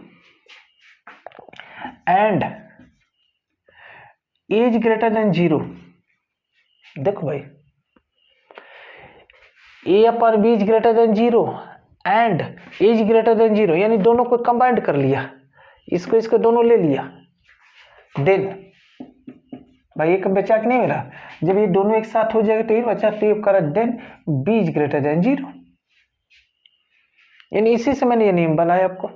and A is greater than 0, देखो भाई A/B is greater than 0 and A is greater than 0, यानी दोनों को कंबाइंड कर लिया, इसको दोनों ले लिया, देन भाई एक बचा कि नहीं मेरा, जब ये दोनों एक साथ हो जाएगा तो ये बचा, तो ये कर then B is greater than 0, यानी इसी से मैंने ये नियम बनाया, आपको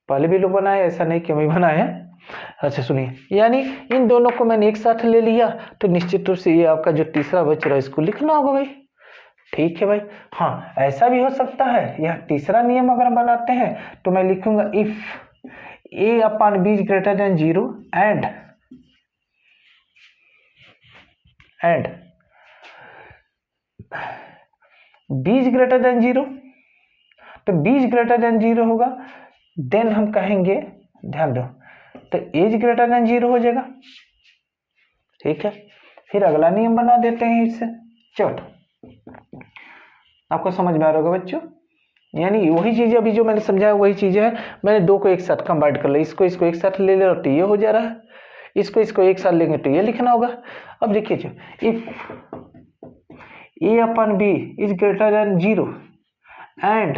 पहले भी लोग बनाए, ऐसा नहीं कि मैं बनाया। अच्छा सुनिए, यानी इन दोनों को मैंने एक साथ ले लिया, तो निश्चित रूप से ये आपका जो तीसरा बच रहा है इसको लिखना होगा भाई। ठीक है भाई, हाँ ऐसा भी हो सकता है, यह तीसरा नियम अगर बनाते हैं तो मैं लिखूंगा if A/B is greater than 0 and B is greater than 0, तो B इज ग्रेटर देन 0 होगा, देन हम कहेंगे, ध्यान दो, तो A इज ग्रेटर देन 0 हो जाएगा। ठीक है, फिर अगला नियम बना देते हैं इससे, चौथा, आपको समझ में आ रहा होगा बच्चों, यानी वही चीजें अभी जो मैंने समझाया वही चीजें हैं, मैंने दो को एक साथ कंबाइंड कर लिया, इसको एक साथ ले ले तो ये हो जा रहा है, इसको एक साथ लेंगे तो ये लिखना होगा। अब देखिए जो if A/B is greater than 0 and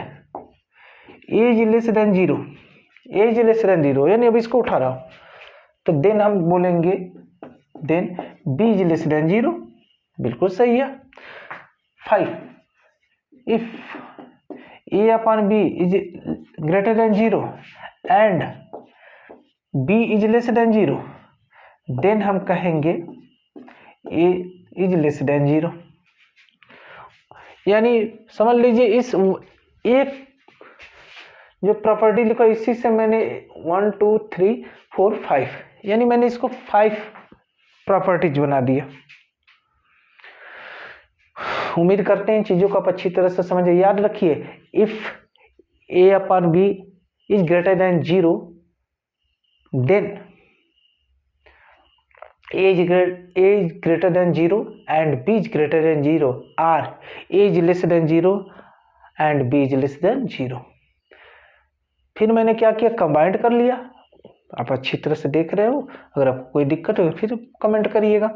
A is less than 0, A is less than 0, यानी अब इसको उठा रहा हूं, तो देन हम बोलेंगे then B is less than 0, बिल्कुल सही है। 5 if a upon b is greater than 0 and b is less than 0, then हम कहेंगे a इज लेस देन 0। यानी समझ लीजिए इस एक जो प्रॉपर्टी लिखा इसी से मैंने 1 2 3 4 5 यानी मैंने इसको 5 प्रॉपर्टीज बना दिया। उम्मीद करते हैं इन चीजों को आप अच्छी तरह से समझे। याद रखिए if a upon b is greater than 0 then a is greater than 0 and b is greater than 0 or a is less than 0 and b is less than 0। फिर मैंने क्या किया, कंबाइंड कर लिया। आप अच्छी तरह से देख रहे हो, अगर आपको कोई दिक्कत हो फिर कमेंट करिएगा।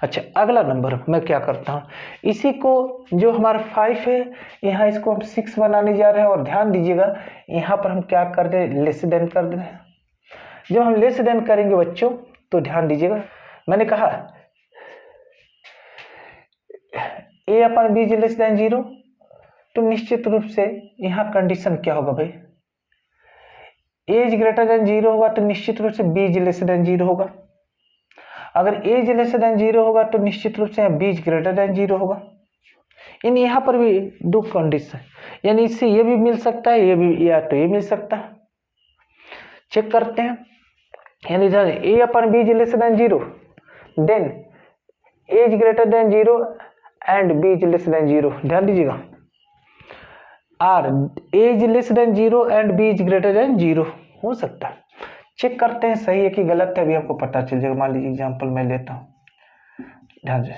अच्छा, अगला नंबर मैं क्या करता हूँ, इसी को जो हमारा 5 है यहाँ इसको हम 6 बनाने जा रहे हैं। और ध्यान दीजिएगा यहाँ पर हम क्या कर दें, लेस देन कर दें। जब हम लेस देन करेंगे बच्चों तो ध्यान दीजिएगा, मैंने कहा a upon b is less than 0, तो निश्चित रूप से यहाँ कंडीशन क्या होगा भाई, a इज ग्रेटर देन 0 होगा तो निश्चित रूप से b इज लेस देन 0 होगा। अगर a इज लेस देन 0 होगा तो निश्चित रूप से b इज ग्रेटर देन 0 होगा। यानी यहाँ पर भी दो कंडीशन, यानी इससे ये भी मिल सकता है, ये भी, या तो ये मिल सकता है। चेक करते हैं, यानी a upon b is less than 0 then a is greater than 0 and b is less than 0। ध्यान दीजिएगा, or a is less than 0 and b is greater than 0 हो सकता है। चेक करते हैं सही है कि गलत है, अभी आपको पता चल जाएगा। मान लीजिए एग्जांपल मैं लेता हूँ, ध्यान से।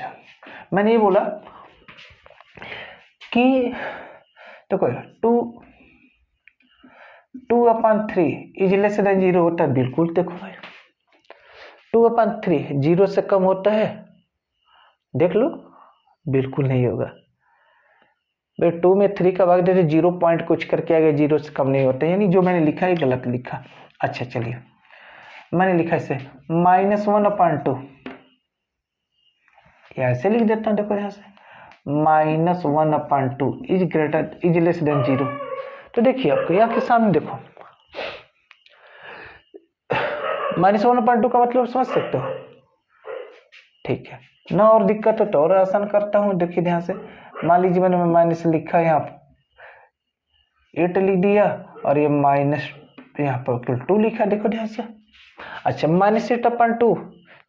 मैंने ये बोला कि देखो 2 अपॉन 3 इज लेस देन 0 होता है, बिल्कुल देखो भाई 2 अपॉन 3 0 से कम होता है, देख लो बिल्कुल नहीं होगा। 2 में 3 का भाग देते 0 पॉइंट कुछ करके आ गया, 0 से कम नहीं होता। यानी जो मैंने लिखा है गलत लिखा। अच्छा चलिए, मैंने लिखा इसे -1 अपॉन 2, ऐसे लिख देता हूँ। देखो यहाँ से -1 अपॉन 2 इज लेस देन 0। तो देखिए आपको यहाँ के सामने देखो -1/2 का मतलब समझ सकते हो, ठीक है ना। और दिक्कत हो तो और आसान करता हूँ, देखिए ध्यान से। मान लीजिए मैंने माइनस लिखा है, यहाँ 8 लिख दिया और ये माइनस यहाँ पर 2 लिखा, देखो ध्यान से। अच्छा, -8/2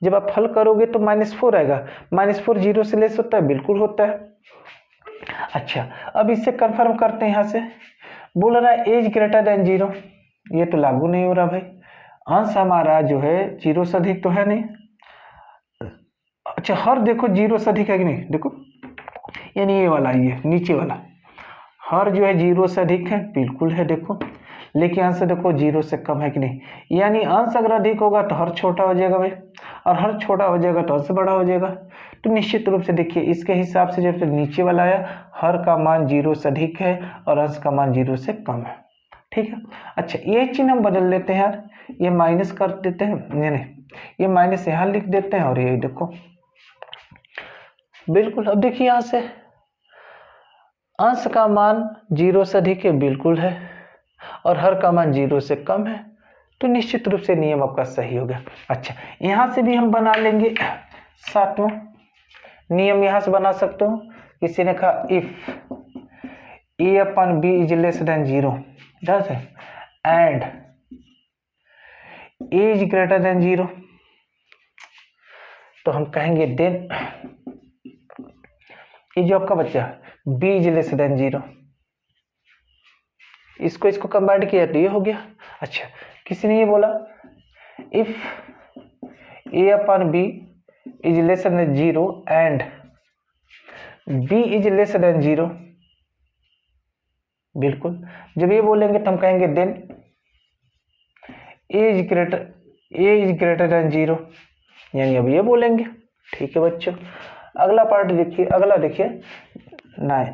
जब आप हल करोगे तो -4 आएगा। -4 0 से लेस होता है, बिल्कुल होता है। अच्छा, अब इससे कंफर्म करते हैं। यहाँ से बोल रहा है एज ग्रेटर देन 0, ये तो लागू नहीं हो रहा भाई, अंश हमारा जो है 0 से अधिक तो है नहीं। अच्छा, हर देखो 0 से अधिक है कि नहीं, देखो यानी ये वाला, ये नीचे वाला हर जो है 0 से अधिक है, बिल्कुल है देखो। लेकिन अंश देखो 0 से कम है कि नहीं, यानी अंश अगर अधिक होगा तो हर छोटा हो जाएगा भाई, और हर छोटा हो जाएगा तो अंश बड़ा हो जाएगा। तो निश्चित रूप से देखिए इसके हिसाब से जब नीचे वाला आया, हर का मान 0 से अधिक है और अंश का मान 0 से कम है, ठीक है। अच्छा, ये चिन्ह हम बदल लेते हैं यार, ये माइनस कर देते हैं, नहीं ये माइनस यहाँ लिख देते हैं और ये देखो बिल्कुल। अब देखिए यहाँ से अंश का मान 0 से अधिक है, बिल्कुल है, और हर का मान 0 से कम है, तो निश्चित रूप से नियम आपका सही हो गया। अच्छा, यहाँ से भी हम बना लेंगे 7वां नियम, यहाँ से बना सकते हो। किसी ने कहा if a upon b is less than 0 and a is greater than 0, तो हम कहेंगे देन ये जो आपका बच्चा b इज लेस देन 0, इसको कंबाइंड किया तो ये हो गया। अच्छा, किसी ने ये बोला if a upon b is less than 0 and b is less than 0, बिल्कुल जब ये बोलेंगे तो हम कहेंगे then a is greater than 0, यानी अब ये बोलेंगे, ठीक है बच्चों। अगला पार्ट देखिए, अगला देखिए 9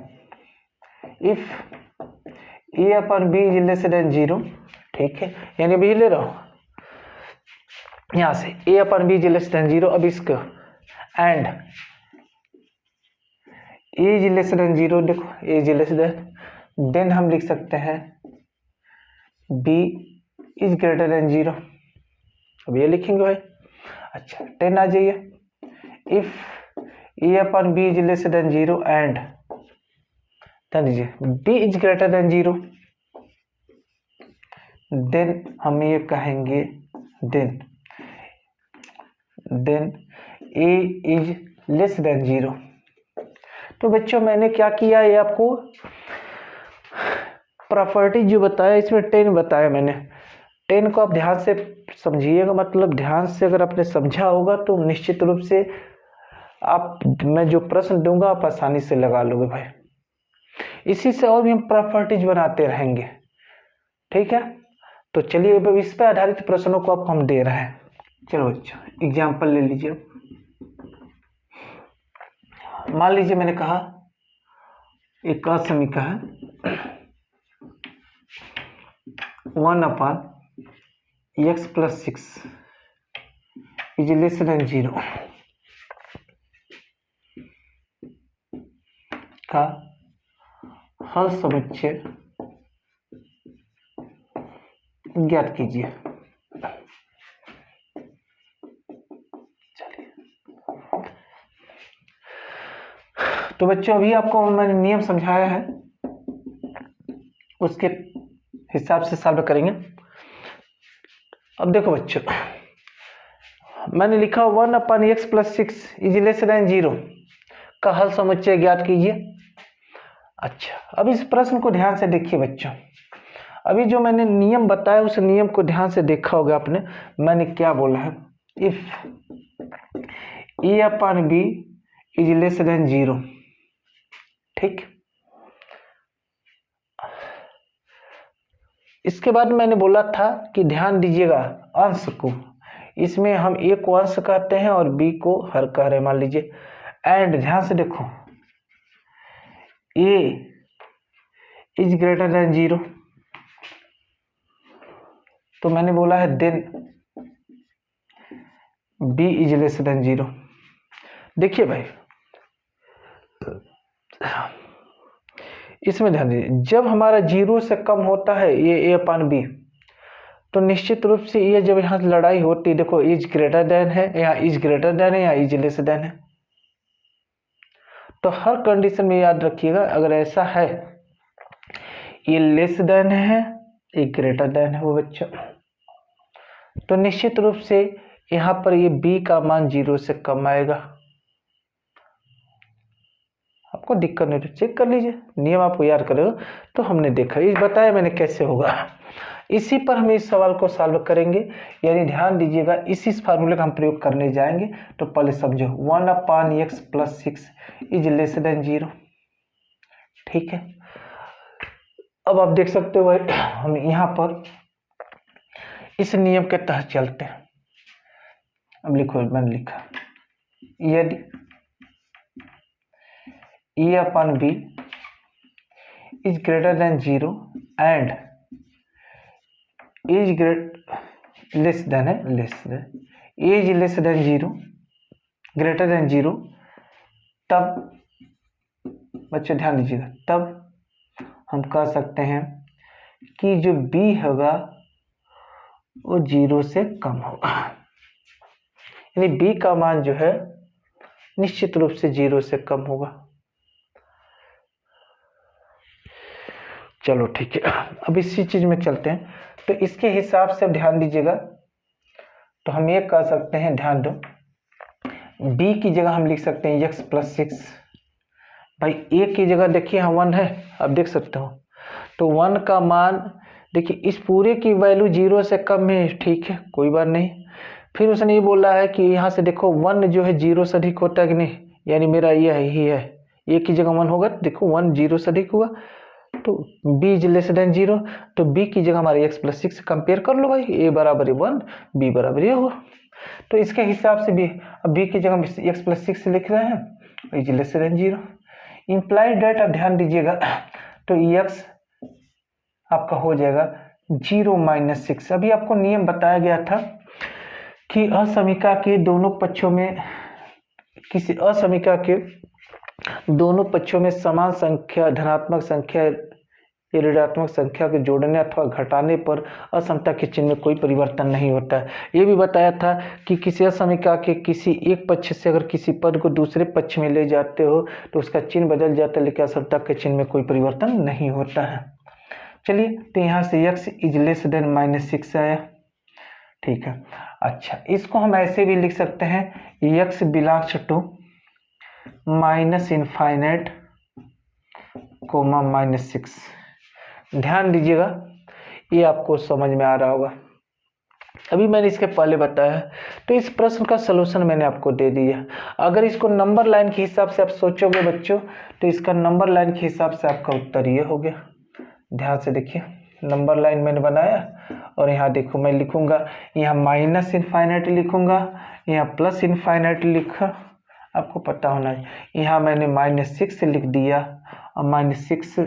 if a upon b is less than 0, ठीक है, यानी अभी ले रहा हूं यहाँ से a upon b is less than 0। अब इसको and as less than zero, देखो एज लेस देन हम लिख सकते हैं b is greater than zero. अब ये लिखेंगे भाई। अच्छा 10 आ जाइए, if a upon b is less than zero and लीजिए b is greater than zero, then हम ये कहेंगे then a is less than zero. तो बच्चों मैंने क्या किया, ये आपको प्रॉपर्टी जो बताया इसमें 10 बताया मैंने। 10 को आप ध्यान से समझिएगा, मतलब ध्यान से अगर आपने समझा होगा तो निश्चित रूप से आप, मैं जो प्रश्न दूंगा आप आसानी से लगा लोगे भाई। इसी से और भी हम प्रॉपर्टीज बनाते रहेंगे, ठीक है। तो चलिए इस पर आधारित प्रश्नों को आप हम दे रहे हैं। चलो बच्चों एग्जाम्पल ले लीजिए। मान लीजिए मैंने कहा एक समीकरण है 1/x + 6 is less than zero का हल समुच्चय ज्ञात कीजिए। चलिए तो बच्चों अभी आपको मैंने नियम समझाया है, उसके हिसाब से सॉल्व करेंगे। अब देखो बच्चों मैंने लिखा 1/x + 6 is less than zero का हल समुच्चय ज्ञात कीजिए। अच्छा अब इस प्रश्न को ध्यान से देखिए बच्चों, अभी जो मैंने नियम बताया उस नियम को ध्यान से देखा होगा आपने। मैंने क्या बोला है, if a/b is less than zero, ठीक। इसके बाद मैंने बोला था कि ध्यान दीजिएगा अंश को, इसमें हम a को अंश कहते हैं और b को हर कह रहे हैं मान लीजिए। एंड ध्यान से देखो a is greater than zero, तो मैंने बोला है then b is less than zero. देखिए भाई इसमें ध्यान दीजिए, जब हमारा जीरो से कम होता है ये a/b, तो निश्चित रूप से ये जब यहाँ लड़ाई होती है, देखो इज ग्रेटर देन है, यहाँ इज ग्रेटर देन है, यहाँ इज लेस देन है। तो हर कंडीशन में याद रखिएगा अगर ऐसा है ये लेस देन है ये ग्रेटर देन है वो बच्चा, तो निश्चित रूप से यहाँ पर ये b का मान जीरो से कम आएगा। आपको दिक्कत नहीं, चेक कर लीजिए, नियम आपको याद करेगा। तो हमने देखा, ये बताया मैंने कैसे होगा, इसी पर हम इस सवाल को सॉल्व करेंगे। यानी ध्यान दीजिएगा इसी फार्मूले का हम प्रयोग करने जाएंगे। तो पहले समझो 1/x + 6 is less than zero, ठीक है। अब आप देख सकते हो हम यहाँ पर इस नियम के तहत चलते हैं। अब लिखो, मैंने लिखा यदि a/b is greater than zero and is less then is less than zero greater than zero, तब बच्चों ध्यान दीजिएगा, तब हम कह सकते हैं कि जो b होगा वो जीरो से कम होगा। यानी b का मान जो है निश्चित रूप से जीरो से कम होगा। चलो ठीक है, अब इसी चीज में चलते हैं। तो इसके हिसाब से ध्यान दीजिएगा, तो हम ये कह सकते हैं, ध्यान दो, b की जगह हम लिख सकते हैं x + 6। भाई a की जगह देखिए यहाँ 1 है, आप देख सकते हो। तो 1 का मान देखिए, इस पूरे की वैल्यू जीरो से कम है, ठीक है कोई बात नहीं। फिर उसने ये बोला है कि यहाँ से देखो 1 जो है जीरो से अधिक होता है कि नहीं, यानी मेरा ये है ही है, a की जगह 1 होगा, देखो 1 जीरो से अधिक हुआ, तो b is less than zero, तो b की जगह हमारे x + 6 कंपेयर कर लो भाई, a बराबर 1 b बराबर ये हुआ। तो इसके हिसाब से b, अब b की जगह x + 6 लिख रहे हैं, is less than zero. Implied that अब ध्यान दीजिएगा, तो x आपका हो जाएगा 0 - 6। अभी आपको नियम बताया गया था कि असमीका के दोनों पक्षों में, किसी असमीका के दोनों पक्षों में समान संख्या धनात्मक संख्या या ऋणात्मक संख्या के जोड़ने अथवा घटाने पर असमता के चिन्ह में कोई परिवर्तन नहीं होता है। ये भी बताया था कि किसी असमीका के किसी एक पक्ष से अगर किसी पद को दूसरे पक्ष में ले जाते हो तो उसका चिन्ह बदल जाता है, लेकिन असमता के चिन्ह में कोई परिवर्तन नहीं होता है। चलिए, तो यहाँ से x इज लेस देन -6 आया। ठीक है, अच्छा, इसको हम ऐसे भी लिख सकते हैं x बिलोंग्स टू -∞ -6। ध्यान दीजिएगा, ये आपको समझ में आ रहा होगा। अभी मैंने इसके पहले बताया, तो इस प्रश्न का सलूशन मैंने आपको दे दिया। अगर इसको नंबर लाइन के हिसाब से आप सोचोगे बच्चों, तो इसका नंबर लाइन के हिसाब से आपका उत्तर ये हो गया। ध्यान से देखिए, नंबर लाइन मैंने बनाया और यहाँ देखो मैं लिखूंगा, यहाँ -∞ लिखूंगा, यहाँ +∞ लिखा, आपको पता होना है। यहाँ मैंने -6 लिख दिया और -6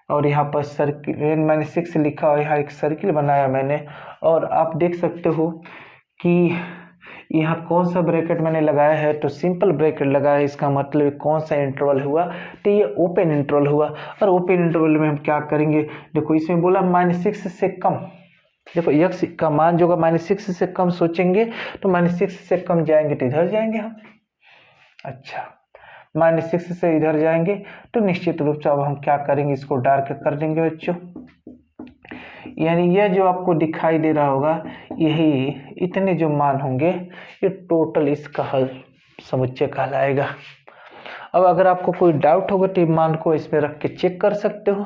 और यहाँ पर सर्किल -6 लिखा और यहाँ एक सर्किल बनाया मैंने। और आप देख सकते हो कि यहाँ कौन सा ब्रैकेट मैंने लगाया है, तो सिंपल ब्रैकेट लगाया है। इसका मतलब कौन सा इंटरवल हुआ, तो ये ओपन इंटरवल हुआ। और ओपन इंटरवल में हम क्या करेंगे, देखो इसमें बोला -6 से कम, देखो x का मान जो होगा -6 से कम सोचेंगे तो -6 से कम जाएंगे तो इधर जाएंगे हम। अच्छा, -6 से इधर जाएंगे तो निश्चित रूप से अब हम क्या करेंगे, इसको डार्क कर देंगे बच्चों। यानी यह जो आपको दिखाई दे रहा होगा, यही इतने जो मान होंगे ये टोटल इसका हल समुच्चय कहलाएगा। अब अगर आपको कोई डाउट होगा तो मान को इसमें रख के चेक कर सकते हो।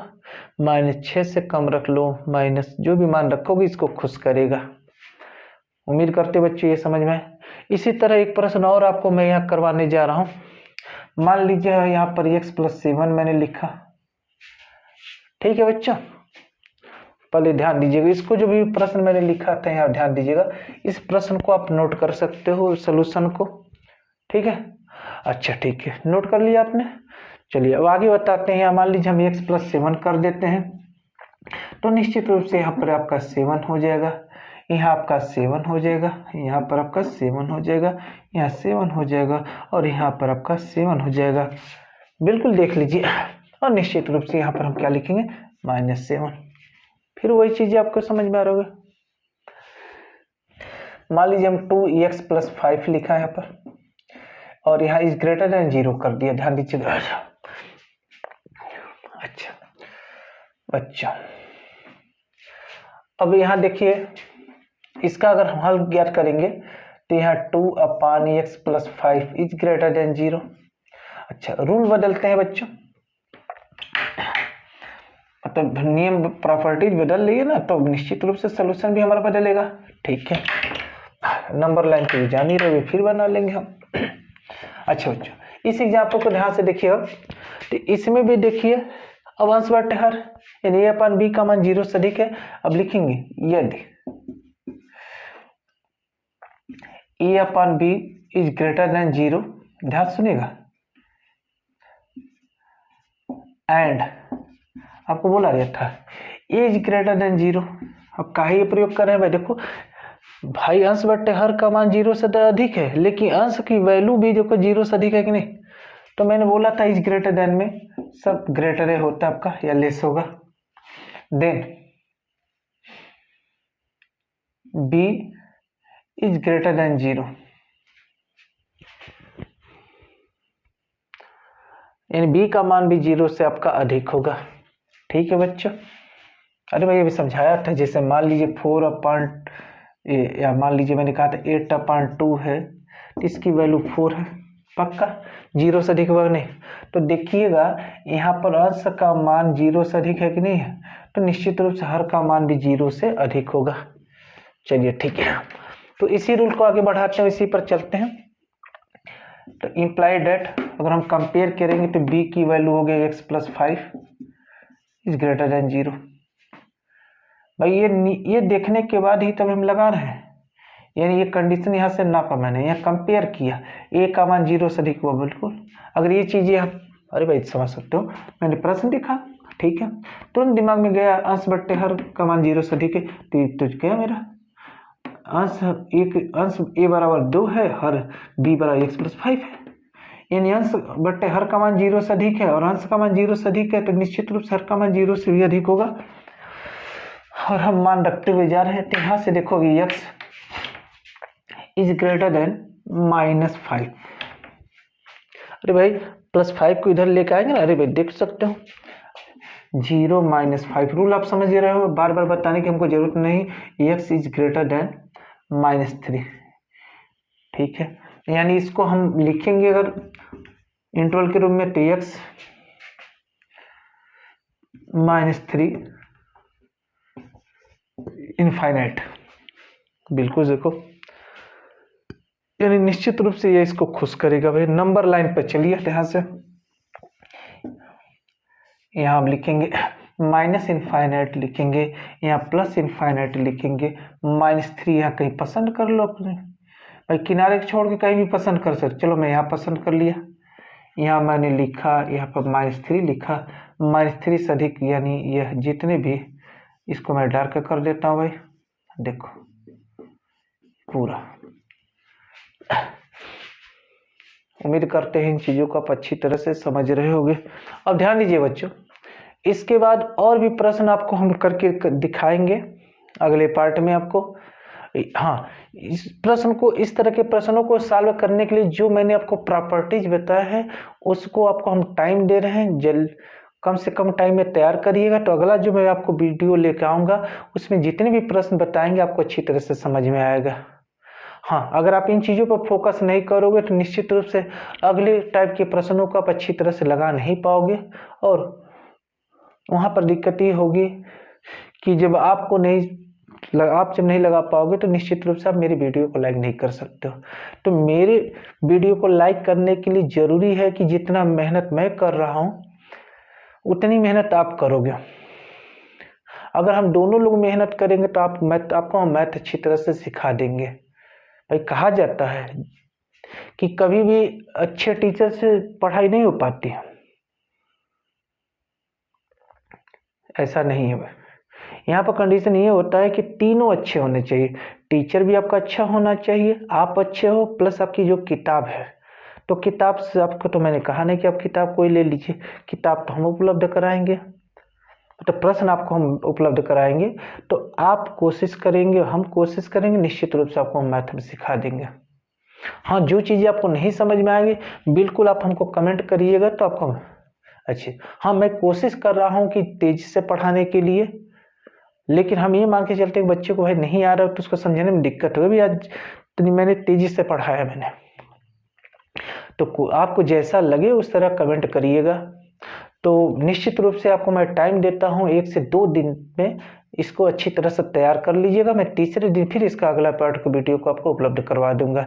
-6 से कम रख लो, माइनस जो भी मान रखोगे इसको खुश करेगा। उम्मीद करते बच्चों ये समझ में। इसी तरह एक प्रश्न और आपको मैं यहाँ करवाने जा रहा हूँ। मान लीजिए यहाँ पर x + 7 मैंने लिखा, ठीक है बच्चों। पहले ध्यान दीजिएगा, इसको जो भी प्रश्न मैंने लिखा था यहाँ ध्यान दीजिएगा, इस प्रश्न को आप नोट कर सकते हो सलूशन को, ठीक है। अच्छा ठीक है, नोट कर लिया आपने। चलिए अब आगे बताते हैं। मान लीजिए हम x + 7 कर देते हैं, तो निश्चित रूप से यहाँ पर आपका 7 हो जाएगा, यहाँ आपका 7 हो जाएगा, यहाँ पर आपका 7 हो जाएगा, यहाँ 7 हो जाएगा और यहाँ पर आपका 7 हो जाएगा। बिल्कुल देख लीजिए। और निश्चित रूप से यहाँ पर हम क्या लिखेंगे, -7। फिर वही चीजें आपको समझ में आ रहा होगा। मान लीजिए हम 2x + 5 लिखा है यहाँ पर और यहाँ इज ग्रेटर देन 0 कर दिया। ध्यान दीजिएगा। अच्छा बच्चा, अब यहाँ देखिए, इसका अगर हम हल ज्ञात करेंगे तो यहाँ 2/x + 5 इज ग्रेटर देन 0। अच्छा, रूल बदलते हैं बच्चों, मतलब नियम प्रॉपर्टीज बदल रही है ना, तो निश्चित रूप से सलूशन भी हमारा बदलेगा। ठीक है, नंबर लाइन पे जान ही रहोगे, फिर बना लेंगे हम। अच्छा बच्चों, इस एग्जाम्पल को ध्यान से देखिए। तो इसमें भी देखिए, अब अंश बटे हर यानी a/b का मान 0 से अधिक है। अब लिखेंगे यदि a/b इज ग्रेटर देन 0, ध्यान सुनिएगा, एंड आपको बोला गया था a इज ग्रेटर देन 0। अब काहे ये प्रयोग कर रहे हैं भाई, देखो भाई अंश बटे हर का मान 0 से तो अधिक है, लेकिन अंश की वैल्यू भी देखो 0 से अधिक है कि नहीं। तो मैंने बोला था इज ग्रेटर देन में सब ग्रेटर है होता है आपका या लेस होगा। Then b is greater than 0, यानी b का मान भी 0 से आपका अधिक होगा। ठीक है बच्चों। अरे भाई अभी समझाया था, जैसे मान लीजिए 4 या मान लीजिए मैंने कहा था 8/2 है, तो इसकी वैल्यू 4 है, पक्का 0 से अधिक होगा नहीं। तो देखिएगा यहाँ पर अंश का मान 0 से अधिक है कि नहीं है, तो निश्चित रूप से हर का मान भी 0 से अधिक होगा। चलिए ठीक है, तो इसी रूल को आगे बढ़ाते हैं, इसी पर चलते हैं। तो इम्प्लाई डेट अगर हम कंपेयर करेंगे तो b की वैल्यू हो गई x + 5 इज ग्रेटर देन 0। भाई ये देखने के बाद ही तब हम लगा रहे हैं, यानी ये कंडीशन यहाँ से ना पर मैंने यहाँ कंपेयर किया, a का मान 0 से अधिक हुआ। बिल्कुल, अगर ये चीजें आप अरे भाई समझ सकते हो, मैंने प्रश्न लिखा, ठीक है, तुरंत दिमाग में गया अंश बट्टे हर का मान 0 से अधिक है, तो गया मेरा अंश a = 2 है, हर b = x + 5 है। यानी अंश बट्टे हर का मान 0 से अधिक है और अंश का मान 0 से अधिक है, तो निश्चित रूप से हर का मान 0 से भी अधिक होगा। और हम मान रखते हुए जा रहे हैं, तो यहाँ से देखोगे x इज ग्रेटर देन -5। अरे भाई +5 को इधर लेके आएंगे ना, अरे भाई देख सकते हो 0 -5 रूल आप समझ रहे हो, बार बार बताने की हमको जरूरत नहीं। x इज ग्रेटर देन -3, ठीक है। यानी इसको हम लिखेंगे अगर इंटरवल के रूप में, तो x -3 इनफाइनाइट, बिल्कुल देखो, यानी निश्चित रूप से ये इसको खुश करेगा। भाई नंबर लाइन पर चलिए, यहाँ से यहाँ हम लिखेंगे -इनफाइनाइट लिखेंगे, यहाँ +इनफाइनाइट लिखेंगे, -3 यहाँ कहीं पसंद कर लो अपने, भाई किनारे छोड़ के कहीं भी पसंद कर सकते। चलो मैं यहाँ पसंद कर लिया, यहाँ मैंने लिखा, यहाँ पर -3 लिखा, -3 से अधिक, यानी यह जितने भी, इसको मैं डार्क कर देता हूँ भाई, देखो पूरा। उम्मीद करते हैं इन चीज़ों को आप अच्छी तरह से समझ रहे होंगे। अब ध्यान दीजिए बच्चों, इसके बाद और भी प्रश्न आपको हम करके दिखाएंगे अगले पार्ट में आपको। हाँ, इस प्रश्न को, इस तरह के प्रश्नों को सॉल्व करने के लिए जो मैंने आपको प्रॉपर्टीज बताया है, उसको आपको हम टाइम दे रहे हैं, कम से कम टाइम में तैयार करिएगा। तो अगला जो मैं आपको वीडियो लेकर आऊँगा, उसमें जितने भी प्रश्न बताएंगे आपको अच्छी तरह से समझ में आएगा। हाँ, अगर आप इन चीज़ों पर फोकस नहीं करोगे तो निश्चित रूप से अगले टाइप के प्रश्नों को आप अच्छी तरह से लगा नहीं पाओगे, और वहाँ पर दिक्कत ये होगी कि जब आपको आप जब नहीं लगा पाओगे तो निश्चित रूप से आप मेरी वीडियो को लाइक नहीं कर सकते हो। तो मेरे वीडियो को लाइक करने के लिए ज़रूरी है कि जितना मेहनत मैं कर रहा हूँ उतनी मेहनत आप करोगे। अगर हम दोनों लोग मेहनत करेंगे तो आपको हम मैथ अच्छी तरह से सिखा देंगे। भाई कहा जाता है कि कभी भी अच्छे टीचर से पढ़ाई नहीं हो पाती, ऐसा नहीं है। यहाँ पर कंडीशन ये होता है कि तीनों अच्छे होने चाहिए, टीचर भी आपका अच्छा होना चाहिए, आप अच्छे हो, प्लस आपकी जो किताब है। तो किताब से आपको तो मैंने कहा नहीं कि आप किताब कोई ले लीजिए, किताब तो हम उपलब्ध कराएंगे, तो प्रश्न आपको हम उपलब्ध कराएंगे। तो आप कोशिश करेंगे, हम कोशिश करेंगे, निश्चित रूप से आपको हम मैथ में सिखा देंगे। हाँ, जो चीज़ें आपको नहीं समझ में आएगी बिल्कुल आप हमको कमेंट करिएगा, तो आपको अच्छी। हाँ, मैं कोशिश कर रहा हूँ कि तेजी से पढ़ाने के लिए, लेकिन हम ये मान के चलते हैं बच्चे को भाई नहीं आ रहा तो उसको समझने में दिक्कत होगी। आज तो मैंने तेजी से पढ़ाया मैंने, तो आपको जैसा लगे उस तरह कमेंट करिएगा। तो निश्चित रूप से आपको मैं टाइम देता हूँ, 1 से 2 दिन में इसको अच्छी तरह से तैयार कर लीजिएगा। मैं तीसरे दिन फिर इसका अगला पार्ट का वीडियो को आपको उपलब्ध करवा दूंगा।